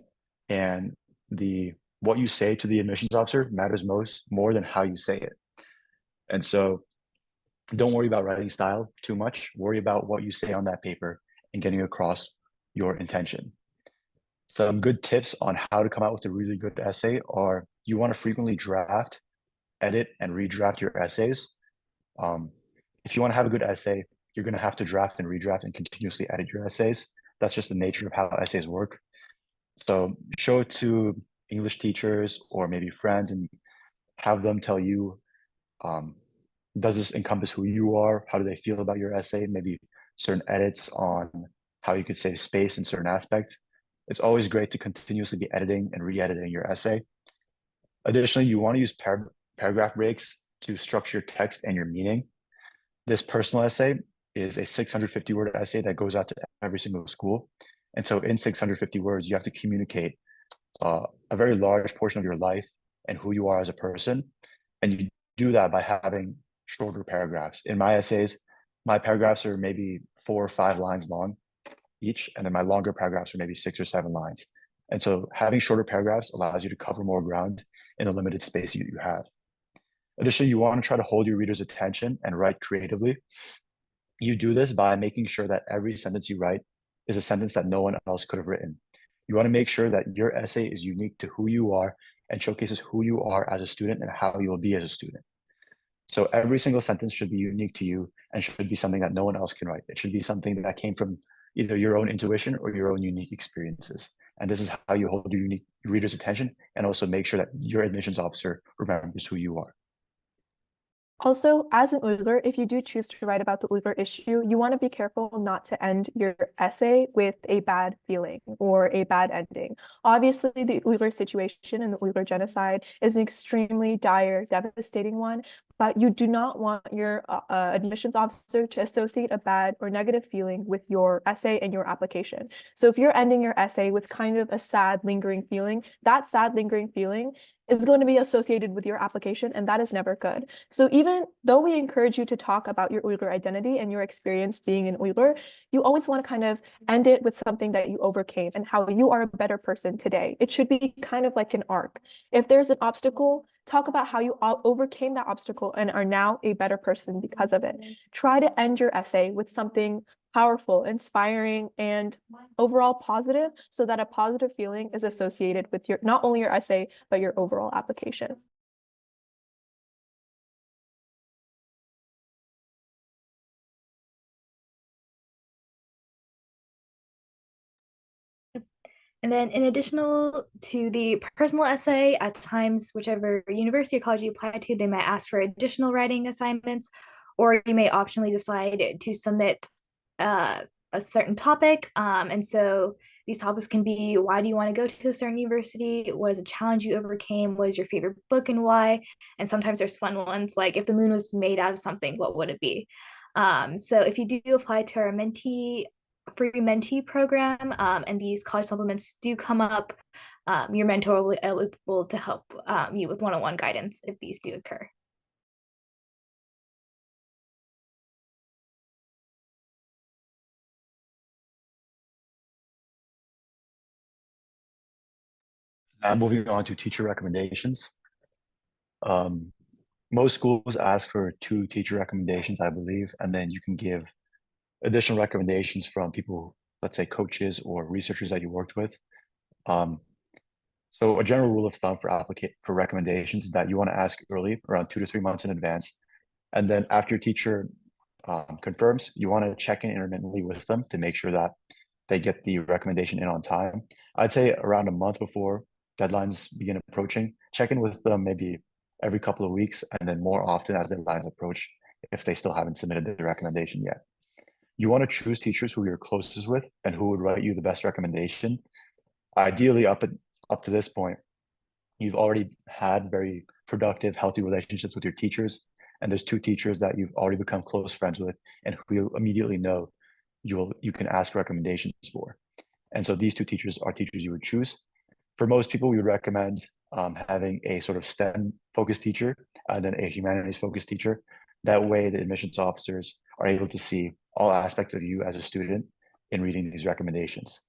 and the what you say to the admissions officer matters more than how you say it. And so don't worry about writing style too much. Worry about what you say on that paper and getting across your intention. Some good tips on how to come out with a really good essay are you want to frequently draft, edit, and redraft your essays. If you want to have a good essay, you're going to have to draft and redraft and continuously edit your essays. That's just the nature of how essays work. So show it to English teachers or maybe friends and have them tell you, does this encompass who you are? How do they feel about your essay? Maybe certain edits on how you could save space in certain aspects. It's always great to continuously be editing and re-editing your essay. Additionally, you want to use paragraph breaks to structure your text and your meaning. This personal essay is a 650 word essay that goes out to every single school. And so in 650 words, you have to communicate a very large portion of your life and who you are as a person. And you do that by having shorter paragraphs. In my essays, my paragraphs are maybe 4 or 5 lines long each, and then my longer paragraphs are maybe 6 or 7 lines. And so having shorter paragraphs allows you to cover more ground in a limited space you have. Additionally, you want to try to hold your reader's attention and write creatively. You do this by making sure that every sentence you write is a sentence that no one else could have written. You want to make sure that your essay is unique to who you are and showcases who you are as a student and how you will be as a student. So every single sentence should be unique to you and should be something that no one else can write. It should be something that came from either your own intuition or your own unique experiences. And this is how you hold your unique reader's attention and also make sure that your admissions officer remembers who you are. Also, as an Uyghur, if you do choose to write about the Uyghur issue, you want to be careful not to end your essay with a bad feeling or a bad ending. Obviously, the Uyghur situation and the Uyghur genocide is an extremely dire, devastating one, but you do not want your admissions officer to associate a bad or negative feeling with your essay and your application. So if you're ending your essay with kind of a sad, lingering feeling, that sad, lingering feeling is going to be associated with your application, and that is never good. So even though we encourage you to talk about your Uyghur identity and your experience being an Uyghur, you always want to kind of end it with something that you overcame and how you are a better person today. It should be kind of like an arc. If there's an obstacle, talk about how you overcame that obstacle and are now a better person because of it. Try to end your essay with something powerful, inspiring, and overall positive, so that a positive feeling is associated with your not only your essay, but your overall application. And then in additional to the personal essay, at times, whichever university or college you apply to, they might ask for additional writing assignments, or you may optionally decide to submit a certain topic. And so these topics can be, why do you want to go to a certain university? What is a challenge you overcame? What is your favorite book and why? And sometimes there's fun ones, like if the moon was made out of something, what would it be? So if you do apply to our free mentee program, and these college supplements do come up your mentor will be able to help you with one-on-one guidance if these do occur. Now moving on to teacher recommendations. Most schools ask for 2 teacher recommendations, I believe, and then you can give additional recommendations from people, let's say coaches or researchers that you worked with. So a general rule of thumb for recommendations is that you want to ask early, around 2 to 3 months in advance. And then after your teacher confirms, you want to check in intermittently with them to make sure that they get the recommendation in on time. I'd say around a month before deadlines begin approaching, check in with them maybe every couple of weeks, and then more often as deadlines approach if they still haven't submitted the recommendation yet. You want to choose teachers who you're closest with and who would write you the best recommendation. Ideally, up to this point, you've already had very productive, healthy relationships with your teachers, and there's 2 teachers that you've already become close friends with and who you immediately know you can ask recommendations for. And so these 2 teachers are teachers you would choose. For most people, we would recommend having a sort of STEM focused teacher and then a humanities focused teacher. That way, the admissions officers are able to see all aspects of you as a student in reading these recommendations.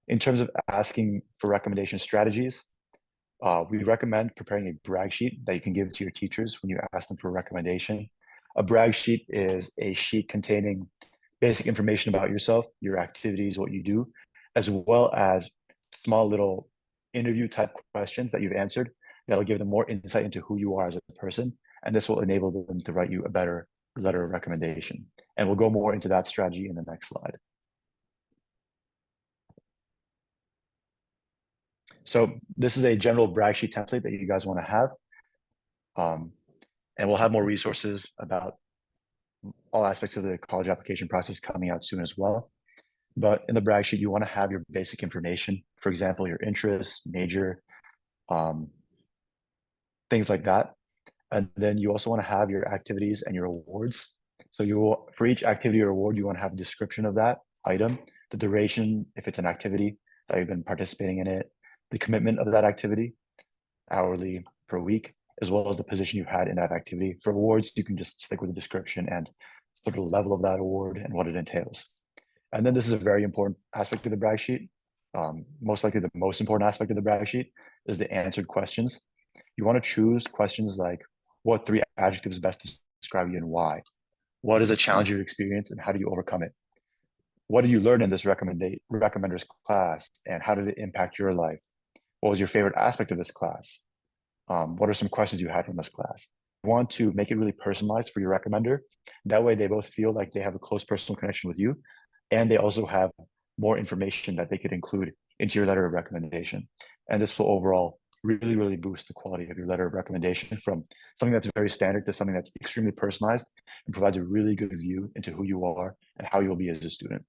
In terms of asking for recommendation strategies, we recommend preparing a brag sheet that you can give to your teachers when you ask them for a recommendation. A brag sheet is a sheet containing basic information about yourself, your activities, what you do, as well as small little interview type questions that you've answered that'll give them more insight into who you are as a person. And this will enable them to write you a better letter of recommendation. And we'll go more into that strategy in the next slide. So this is a general brag sheet template that you guys want to have. And we'll have more resources about all aspects of the college application process coming out soon as well. But in the brag sheet, you want to have your basic information, for example, your interests, major, things like that. And then you also want to have your activities and your awards. So you will, for each activity or award, you want to have a description of that item, the duration, if it's an activity that you've been participating in it, the commitment of that activity, hourly, per week, as well as the position you've had in that activity. For awards, you can just stick with the description and sort of the level of that award and what it entails. And then this is a very important aspect of the brag sheet. Most likely the most important aspect of the brag sheet is the answered questions. You want to choose questions like, what 3 adjectives best describe you and why? What is a challenge you've experienced and how do you overcome it? What did you learn in this recommenders class and how did it impact your life? What was your favorite aspect of this class? What are some questions you had from this class? You want to make it really personalized for your recommender. That way they both feel like they have a close personal connection with you, and they also have more information that they could include into your letter of recommendation. And this will overall really, really boost the quality of your letter of recommendation from something that's very standard to something that's extremely personalized and provides a really good view into who you are and how you'll be as a student.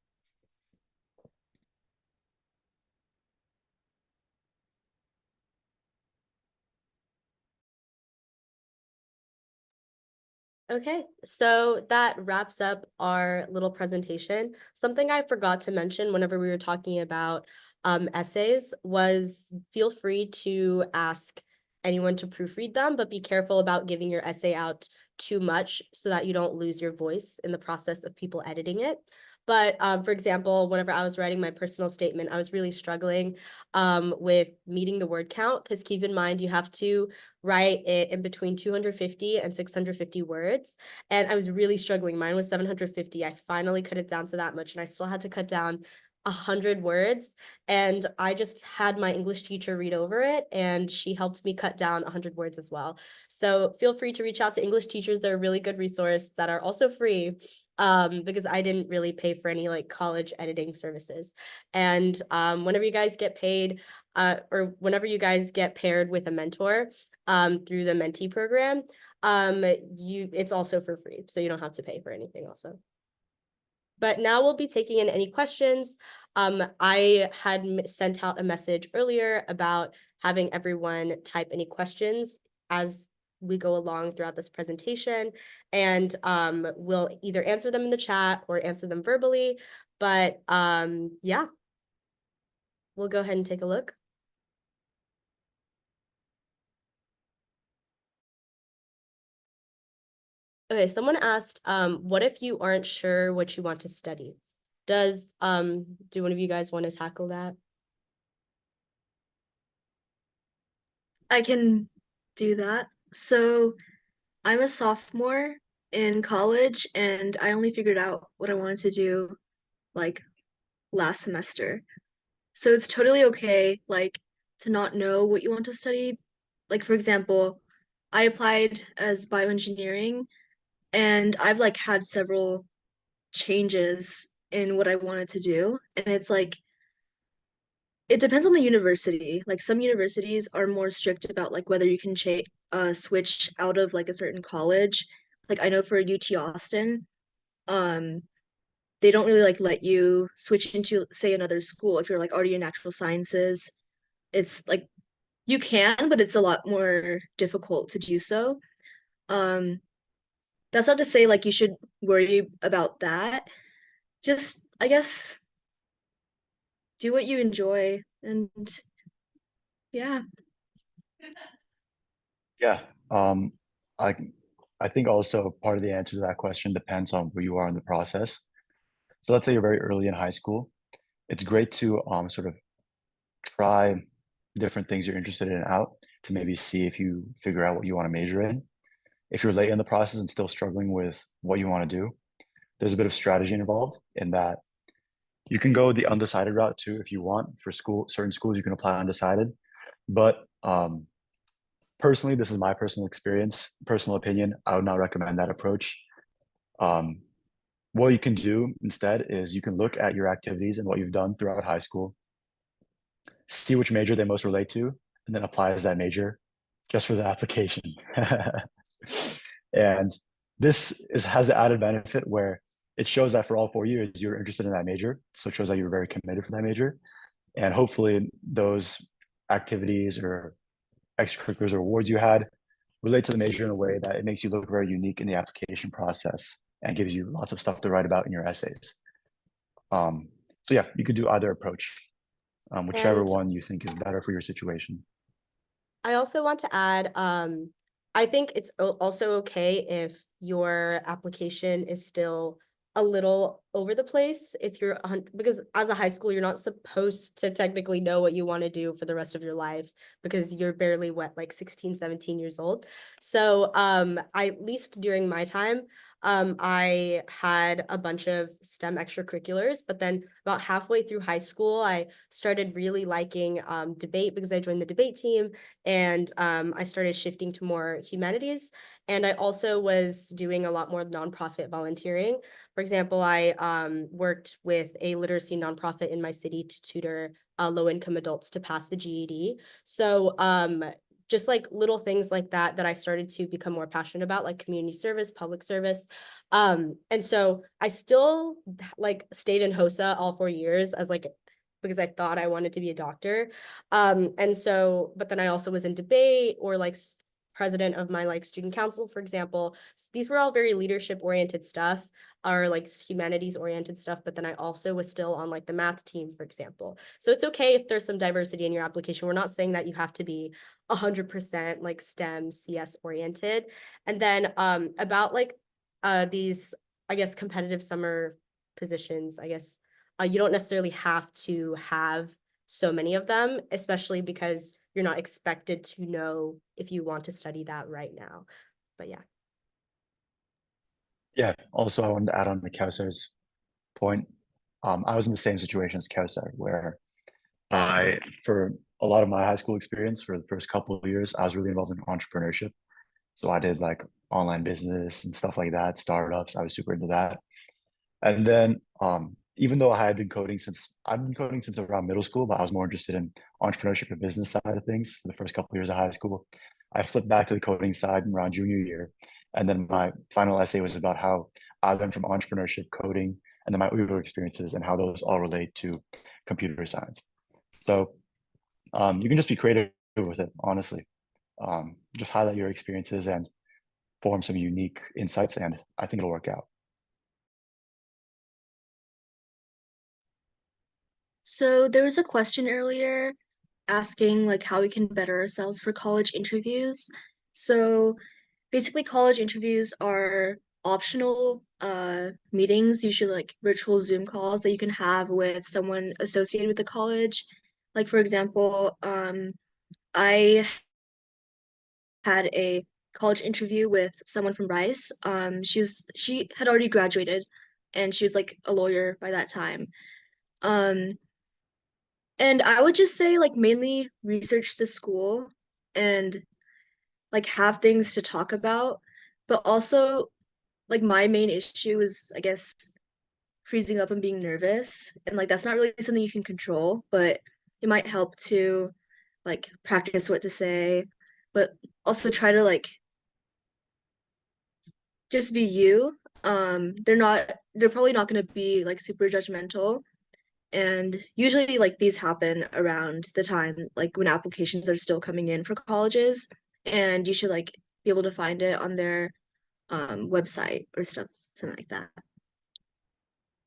Okay, so that wraps up our little presentation. Something I forgot to mention whenever we were talking about essays was feel free to ask anyone to proofread them, but be careful about giving your essay out too much so that you don't lose your voice in the process of people editing it. But for example, whenever I was writing my personal statement, I was really struggling with meeting the word count, because keep in mind, you have to write it in between 250 and 650 words. And I was really struggling. Mine was 750. I finally cut it down to that much, and I still had to cut down 100 words. And I just had my English teacher read over it, and she helped me cut down 100 words as well. So feel free to reach out to English teachers. They're a really good resource that are also free, because I didn't really pay for any like college editing services. And whenever you guys get paid, or whenever you guys get paired with a mentor through the mentee program, it's also for free, so you don't have to pay for anything also. But now we'll be taking in any questions. I had sent out a message earlier about having everyone type any questions as we go along throughout this presentation, and we'll either answer them in the chat or answer them verbally. But yeah, we'll go ahead and take a look. Okay, someone asked, what if you aren't sure what you want to study? Do one of you guys want to tackle that? I can do that. So I'm a sophomore in college and I only figured out what I wanted to do like last semester. So it's totally okay, like, to not know what you want to study. Like, for example, I applied as bioengineering and I've like had several changes in what I wanted to do. And it's like, it depends on the university. Like, some universities are more strict about like whether you can switch out of like a certain college. Like, I know for UT Austin, um, they don't really like let you switch into, say, another school if you're like already in natural sciences. It's like you can, but it's a lot more difficult to do so. Um, that's not to say like you should worry about that. Just, I guess, do what you enjoy and yeah. Yeah. I I think also part of the answer to that question depends on where you are in the process. So let's say you're very early in high school. It's great to sort of try different things you're interested in out to maybe see if you figure out what you want to major in. If you're late in the process and still struggling with what you want to do, there's a bit of strategy involved in that you can go the undecided route too if you want. For certain schools you can apply undecided. But personally, this is my personal experience, personal opinion. I would not recommend that approach. Um, what you can do instead is you can look at your activities and what you've done throughout high school, see which major they most relate to, and then apply as that major just for the application. And has the added benefit where it shows that for all 4 years you're interested in that major. So it shows that you're very committed for that major. And hopefully those activities or extracurriculars or awards you had relate to the major in a way that it makes you look very unique in the application process and gives you lots of stuff to write about in your essays. So yeah, you could do either approach, whichever And one you think is better for your situation. I also want to add, I think it's also okay if your application is still a little over the place if you're because as a high school you're not supposed to technically know what you want to do for the rest of your life because you're barely like 16 17 years old. So at least during my time, I had a bunch of STEM extracurriculars, but then about halfway through high school I started really liking debate because I joined the debate team, and I started shifting to more humanities. And I also was doing a lot more nonprofit volunteering. For example, I worked with a literacy nonprofit in my city to tutor low-income adults to pass the GED. So just like little things like that I started to become more passionate about, like community service, public service. And so I still like stayed in HOSA all 4 years as like because I thought I wanted to be a doctor. And so, but then I also was in debate or like president of my like student council, for example. These were all very leadership oriented stuff or like humanities oriented stuff. But then I also was still on like the math team, for example. So it's okay if there's some diversity in your application. We're not saying that you have to be 100% like STEM CS oriented. And then about like these, I guess, competitive summer positions, I guess you don't necessarily have to have so many of them, especially because you're not expected to know if you want to study that right now. But yeah. Yeah. Also, I wanted to add on to Kausar's point. I was in the same situation as Kausar, where for a lot of my high school experience, for the first couple of years, I was really involved in entrepreneurship. So I did like online business and stuff like that, startups. I was super into that. And then, even though I've been coding since around middle school, but I was more interested in entrepreneurship and business side of things for the first couple of years of high school. I flipped back to the coding side around junior year, and then my final essay was about how I learned from entrepreneurship, coding, and then my Uyghur experiences and how those all relate to computer science. So you can just be creative with it, honestly. Just highlight your experiences and form some unique insights, and I think it'll work out. So there was a question earlier asking like how we can better ourselves for college interviews. So basically college interviews are optional meetings, usually like virtual Zoom calls that you can have with someone associated with the college. Like for example, I had a college interview with someone from Rice. She had already graduated and she was like a lawyer by that time. Um, and I would just say like mainly research the school and like have things to talk about, but also like my main issue is I guess freezing up and being nervous. And like that's not really something you can control, but it might help to like practice what to say, but also try to like just be you. They're probably not going to be like super judgmental. And usually like these happen around the time like when applications are still coming in for colleges, and you should like be able to find it on their website or stuff, something like that.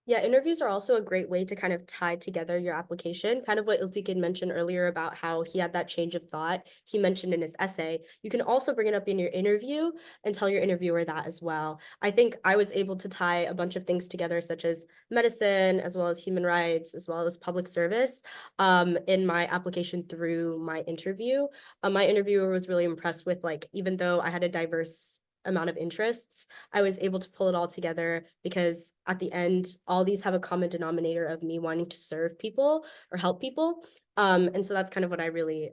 Yeah, interviews are also a great way to kind of tie together your application. Kind of what Iltikin mentioned earlier about how he had that change of thought he mentioned in his essay. You can also bring it up in your interview and tell your interviewer that as well. I think I was able to tie a bunch of things together, such as medicine, as well as human rights, as well as public service, in my application through my interview. My interviewer was really impressed with, like, even though I had a diverse amount of interests, I was able to pull it all together because at the end, all these have a common denominator of me wanting to serve people or help people. And so that's kind of what I really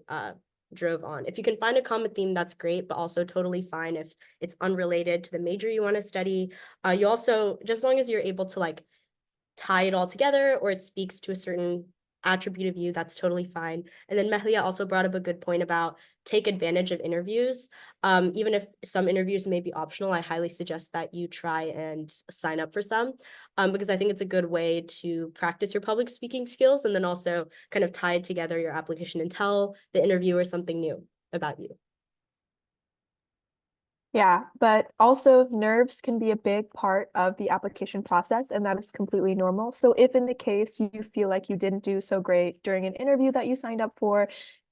drove on. If you can find a common theme, that's great, but also totally fine if it's unrelated to the major you want to study. You also, just as long as you're able to like tie it all together or it speaks to a certain attribute of you, that's totally fine. And then Mehlia also brought up a good point about take advantage of interviews. Even if some interviews may be optional, I highly suggest that you try and sign up for some, because I think it's a good way to practice your public speaking skills and then also kind of tie together your application and tell the interviewer something new about you. Yeah, but also nerves can be a big part of the application process, and that is completely normal. So if in the case you feel like you didn't do so great during an interview that you signed up for,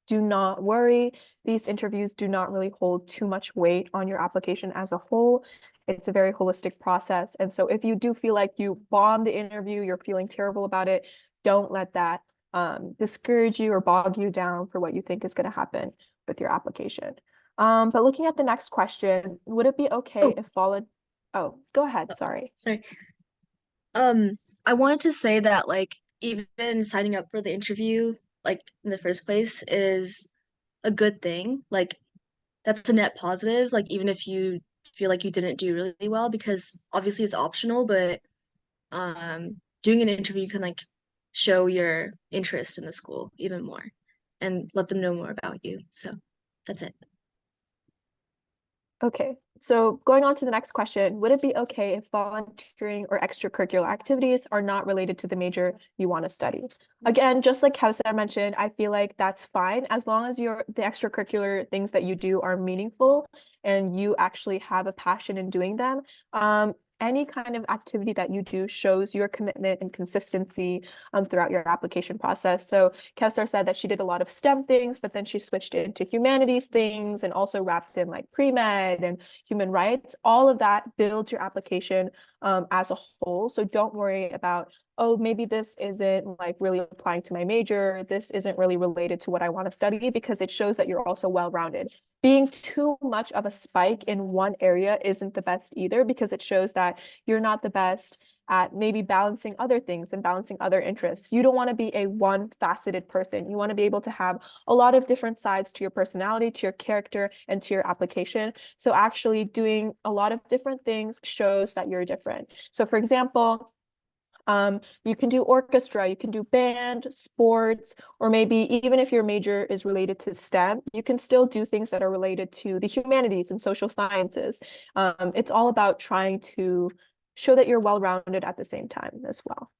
do not worry. These interviews do not really hold too much weight on your application as a whole. It's a very holistic process. And so if you do feel like you bombed the interview, you're feeling terrible about it, don't let that discourage you or bog you down for what you think is going to happen with your application. But looking at the next question, would it be okay if followed? Oh, go ahead. Sorry. Sorry. I wanted to say that like even signing up for the interview like in the first place is a good thing. Like that's a net positive, like even if you feel like you didn't do really well, because obviously it's optional, but doing an interview can like show your interest in the school even more and let them know more about you. So that's it. Okay, so going on to the next question, would it be okay if volunteering or extracurricular activities are not related to the major you want to study? Again, just like Kausar mentioned, I feel like that's fine as long as the extracurricular things that you do are meaningful and you actually have a passion in doing them. Any kind of activity that you do shows your commitment and consistency throughout your application process. So Kausar said that she did a lot of STEM things, but then she switched into humanities things and also wrapped in like pre-med and human rights. All of that builds your application as a whole. So don't worry about, oh, maybe this isn't like really applying to my major. This isn't really related to what I want to study, because it shows that you're also well-rounded. Being too much of a spike in one area isn't the best either, because it shows that you're not the best at maybe balancing other things and balancing other interests. You don't want to be a one-faceted person. You want to be able to have a lot of different sides to your personality, to your character, and to your application. So actually doing a lot of different things shows that you're different. So for example, you can do orchestra, you can do band, sports, or maybe even if your major is related to STEM, you can still do things that are related to the humanities and social sciences. It's all about trying to show that you're well-rounded at the same time as well.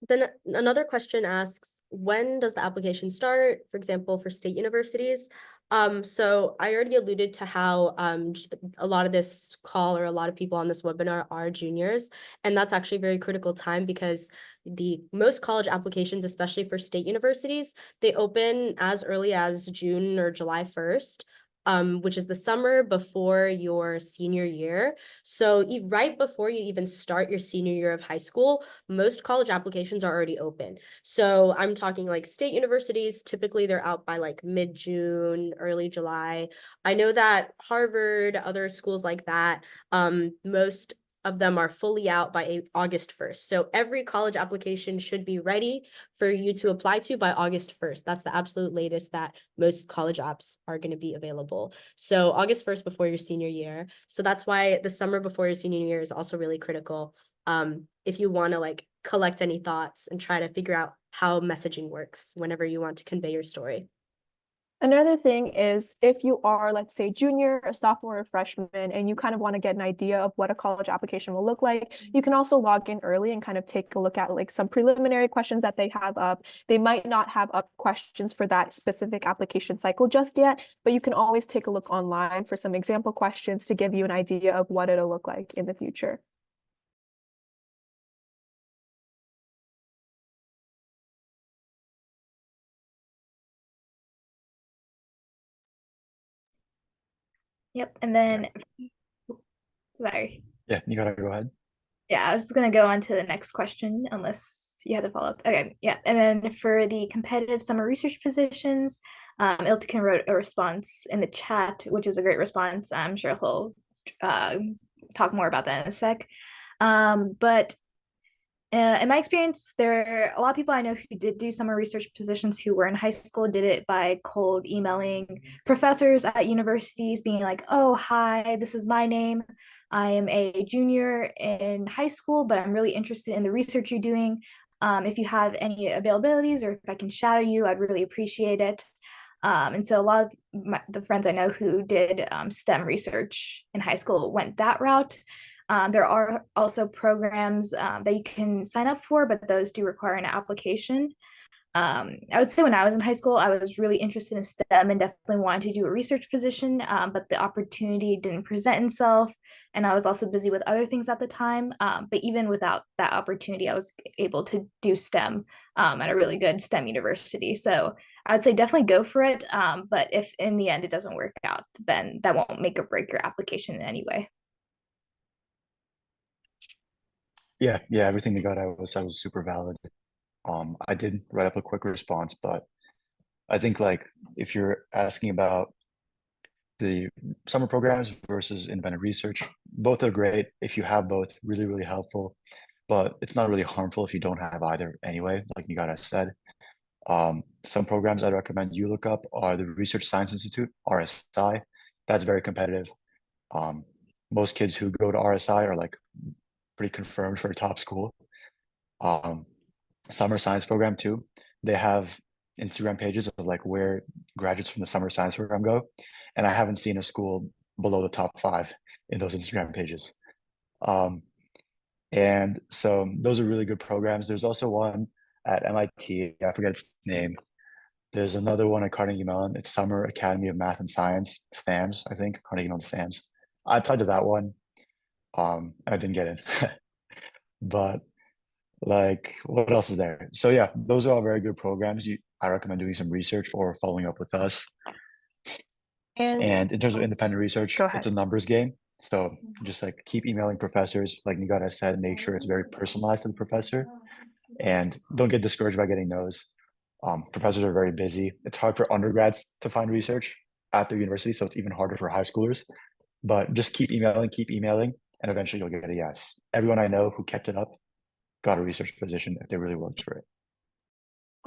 Then another question asks, when does the application start, for example, for state universities? So I already alluded to how a lot of this call or a lot of people on this webinar are juniors, and that's actually a very critical time because the most college applications, especially for state universities, they open as early as June or July 1st. which is the summer before your senior year. So right before you even start your senior year of high school, most college applications are already open. So I'm talking like state universities, typically they're out by like mid-June, early July. I know that Harvard, other schools like that, most of them are fully out by August 1st. So every college application should be ready for you to apply to by August 1st. That's the absolute latest that most college apps are going to be available. So August 1st before your senior year. So that's why the summer before your senior year is also really critical. If you want to like collect any thoughts and try to figure out how messaging works whenever you want to convey your story. Another thing is if you are, let's say, junior, a sophomore, or freshman, and you kind of want to get an idea of what a college application will look like, you can also log in early and kind of take a look at like some preliminary questions that they have up. They might not have up questions for that specific application cycle just yet, but you can always take a look online for some example questions to give you an idea of what it'll look like in the future. Yep. And then, sorry. Yeah, you gotta go ahead. Yeah, I was just gonna go on to the next question unless you had to follow up. Okay, yeah. And then for the competitive summer research positions, Iltikin wrote a response in the chat, which is a great response. I'm sure he'll talk more about that in a sec. But in my experience, there are a lot of people I know who did do summer research positions who were in high school, did it by cold emailing professors at universities, being like, oh, hi, this is my name. I am a junior in high school, but I'm really interested in the research you're doing. If you have any availabilities or if I can shadow you, I'd really appreciate it. And so a lot of the friends I know who did STEM research in high school went that route. There are also programs that you can sign up for, but those do require an application. I would say when I was in high school, I was really interested in STEM and definitely wanted to do a research position, but the opportunity didn't present itself. And I was also busy with other things at the time. But even without that opportunity, I was able to do STEM at a really good STEM university. So I would say definitely go for it. But if in the end it doesn't work out, then that won't make or break your application in any way. Yeah, everything you got I was super valid. I did write up a quick response, but I think like if you're asking about the summer programs versus independent research, both are great. If you have both, really, really helpful, but it's not really harmful if you don't have either anyway, like Nigata said. Some programs I'd recommend you look up are the Research Science Institute, RSI. That's very competitive. Most kids who go to RSI are like pretty confirmed for a top school. Summer science program too. They have Instagram pages of like where graduates from the summer science program go. And I haven't seen a school below the top 5 in those Instagram pages. And so those are really good programs. There's also one at MIT, I forget its name. There's another one at Carnegie Mellon. It's Summer Academy of Math and Science, STAMS, I think, Carnegie Mellon STAMS. I applied to that one, and I didn't get in. But like, what else is there? So yeah, those are all very good programs. I recommend doing some research or following up with us. And in terms of independent research, it's a numbers game. So just like keep emailing professors, like Nigata said, make sure it's very personalized to the professor, and don't get discouraged by getting those. Professors are very busy. It's hard for undergrads to find research at their university, so it's even harder for high schoolers. But just keep emailing, and eventually you'll get a yes. Everyone I know who kept it up got a research position if they really worked for it.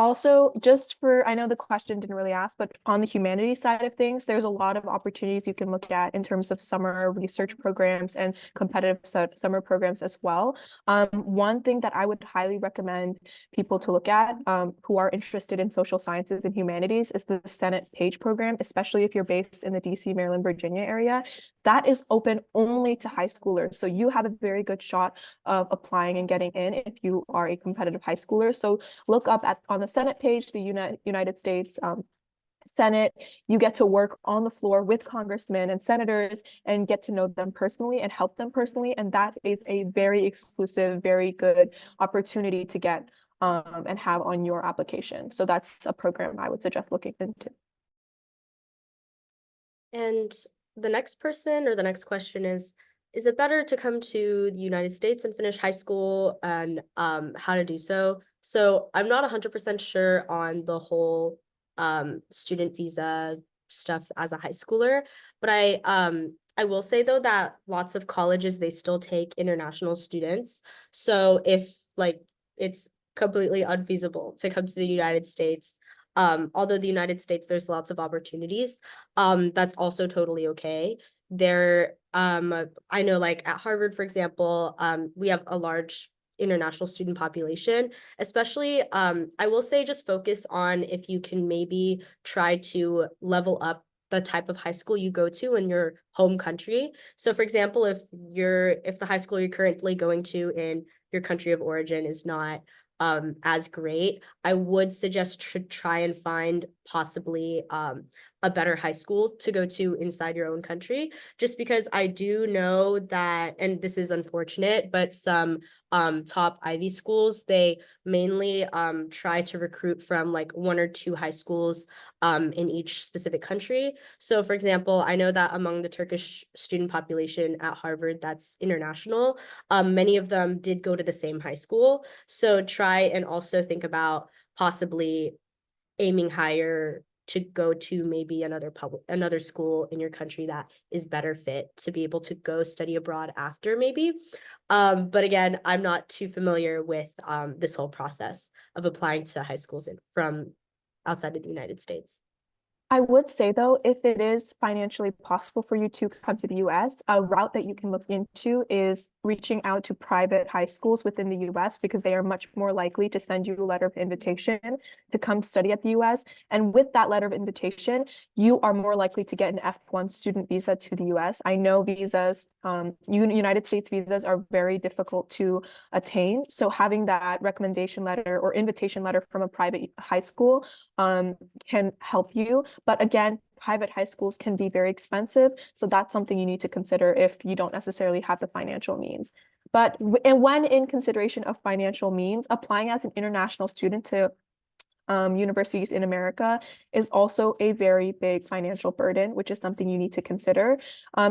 Also, just for, I know the question didn't really ask, but on the humanities side of things, there's a lot of opportunities you can look at in terms of summer research programs and competitive summer programs as well. One thing that I would highly recommend people to look at who are interested in social sciences and humanities is the Senate Page program, especially if you're based in the DC, Maryland, Virginia area. That is open only to high schoolers. So you have a very good shot of applying and getting in if you are a competitive high schooler. So look up on the Senate page, the United States Senate. You get to work on the floor with congressmen and senators and get to know them personally and help them personally. And that is a very exclusive, very good opportunity to get and have on your application. So that's a program I would suggest looking into. And the next person or the next question is it better to come to the United States and finish high school, and how to do so? So I'm not 100% sure on the whole student visa stuff as a high schooler, but I will say though that lots of colleges, they still take international students. So if like it's completely unfeasible to come to the United States, although the United States, there's lots of opportunities, that's also totally okay. There, I know like at Harvard, for example, we have a large international student population, especially, I will say just focus on if you can maybe try to level up the type of high school you go to in your home country. So for example, if the high school you're currently going to in your country of origin is not as great, I would suggest to try and find possibly a better high school to go to inside your own country, just because I do know that, and this is unfortunate, but some top Ivy schools, they mainly try to recruit from like one or two high schools in each specific country. So for example, I know that among the Turkish student population at Harvard that's international, many of them did go to the same high school. So try and also think about possibly aiming higher to go to maybe another school in your country that is better fit to be able to go study abroad after maybe. But again, I'm not too familiar with this whole process of applying to high schools from outside of the United States. I would say though, if it is financially possible for you to come to the US, a route that you can look into is reaching out to private high schools within the US, because they are much more likely to send you a letter of invitation to come study at the US. And with that letter of invitation, you are more likely to get an F1 student visa to the US. I know visas, United States visas are very difficult to attain. So having that recommendation letter or invitation letter from a private high school can help you. But again, private high schools can be very expensive. So that's something you need to consider if you don't necessarily have the financial means. But when in consideration of financial means, applying as an international student to universities in America is also a very big financial burden, which is something you need to consider.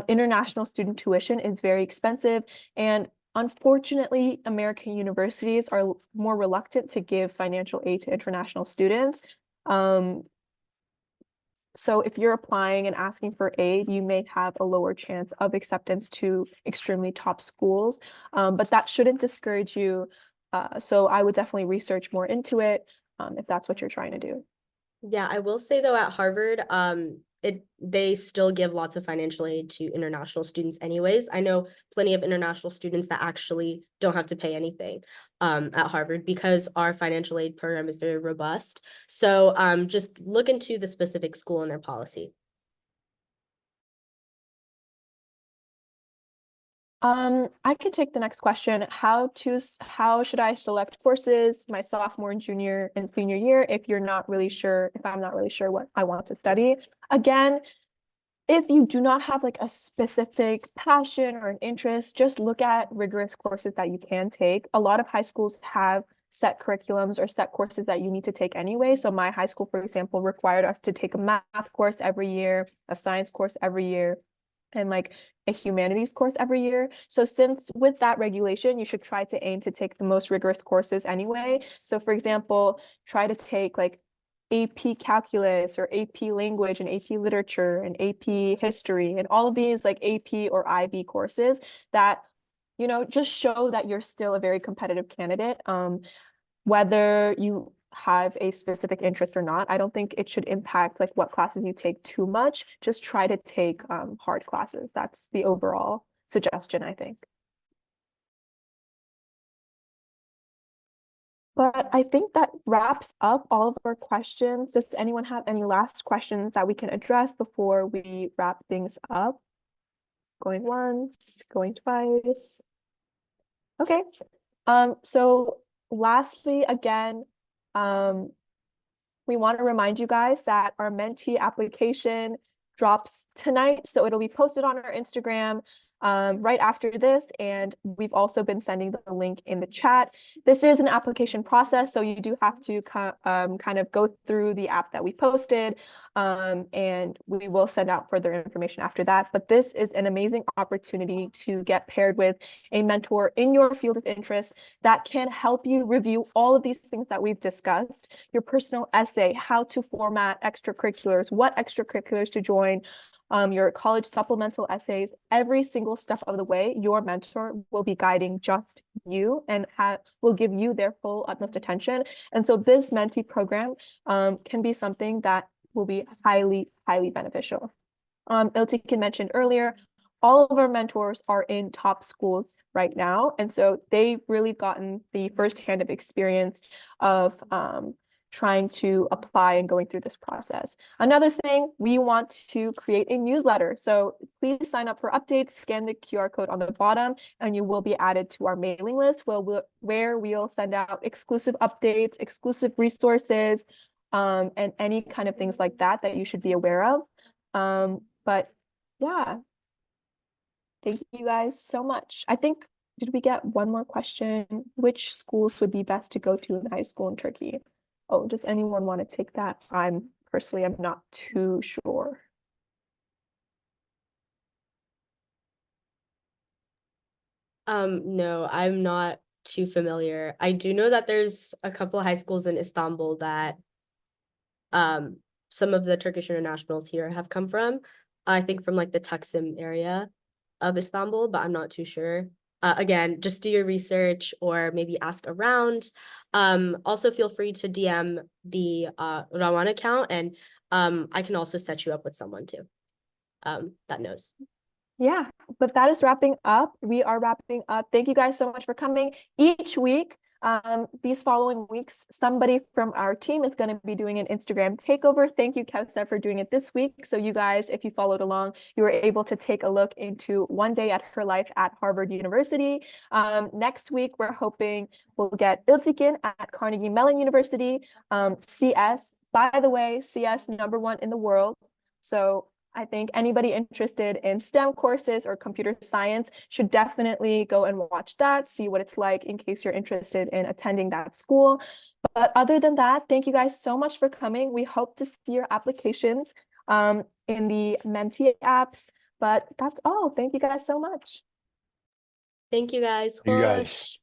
International student tuition is very expensive, and unfortunately, American universities are more reluctant to give financial aid to international students. So if you're applying and asking for aid, you may have a lower chance of acceptance to extremely top schools, but that shouldn't discourage you. So I would definitely research more into it if that's what you're trying to do. Yeah, I will say though at Harvard, they still give lots of financial aid to international students anyways. I know plenty of international students that actually don't have to pay anything at Harvard because our financial aid program is very robust. So just look into the specific school and their policy. I can take the next question. How should I select courses my sophomore and junior and senior year if I'm not really sure what I want to study? Again, if you do not have like a specific passion or an interest, just look at rigorous courses that you can take. A lot of high schools have set curriculums or set courses that you need to take anyway. So my high school, for example, required us to take a math course every year, a science course every year, and like a humanities course every year. So since with that regulation, you should try to aim to take the most rigorous courses anyway. So for example, try to take like AP calculus or AP language and AP literature and AP history and all of these like AP or IB courses that, just show that you're still a very competitive candidate. Whether you have a specific interest or not, I don't think it should impact like what classes you take too much. Just try to take hard classes. That's the overall suggestion, I think. But I think that wraps up all of our questions. Does anyone have any last questions that we can address before we wrap things up? Going once, going twice. Okay. So lastly, again, we want to remind you guys that our mentee application drops tonight. So it'll be posted on our Instagram right after this, and we've also been sending the link in the chat. This is an application process, so you do have to kind of go through the app that we posted, and we will send out further information after that. But this is an amazing opportunity to get paired with a mentor in your field of interest that can help you review all of these things that we've discussed, your personal essay, how to format extracurriculars, what extracurriculars to join, your college supplemental essays, every single step of the way. Your mentor will be guiding just you and will give you their full utmost attention. And so this mentee program can be something that will be highly, highly beneficial. Iltikin mentioned earlier, all of our mentors are in top schools right now. And so they've really gotten the firsthand of experience of trying to apply and going through this process. Another thing, we want to create a newsletter. So please sign up for updates, scan the QR code on the bottom, and you will be added to our mailing list where we'll send out exclusive updates, exclusive resources, and any kind of things like that that you should be aware of. But yeah, thank you guys so much. I think, did we get one more question? Which schools would be best to go to in high school in Turkey? Oh, does anyone want to take that? I'm not too sure. No, I'm not too familiar. I do know that there's a couple of high schools in Istanbul that some of the Turkish internationals here have come from. I think from like the Taksim area of Istanbul, but I'm not too sure. Again, just do your research or maybe ask around. Also feel free to DM the Rawan account, and I can also set you up with someone too that knows. Yeah, but that is wrapping up. We are wrapping up. Thank you guys so much for coming. Each week, these following weeks, somebody from our team is going to be doing an Instagram takeover. Thank you, Kevstar, for doing it this week. So you guys, if you followed along, you were able to take a look into one day at her life at Harvard University. Next week, we're hoping we'll get Iltikin at Carnegie Mellon University, CS. By the way, CS #1 in the world. So I think anybody interested in STEM courses or computer science should definitely go and watch that, see what it's like in case you're interested in attending that school. But other than that, thank you guys so much for coming. We hope to see your applications in the Mentee apps. But that's all. Thank you guys so much. Thank you guys. You guys.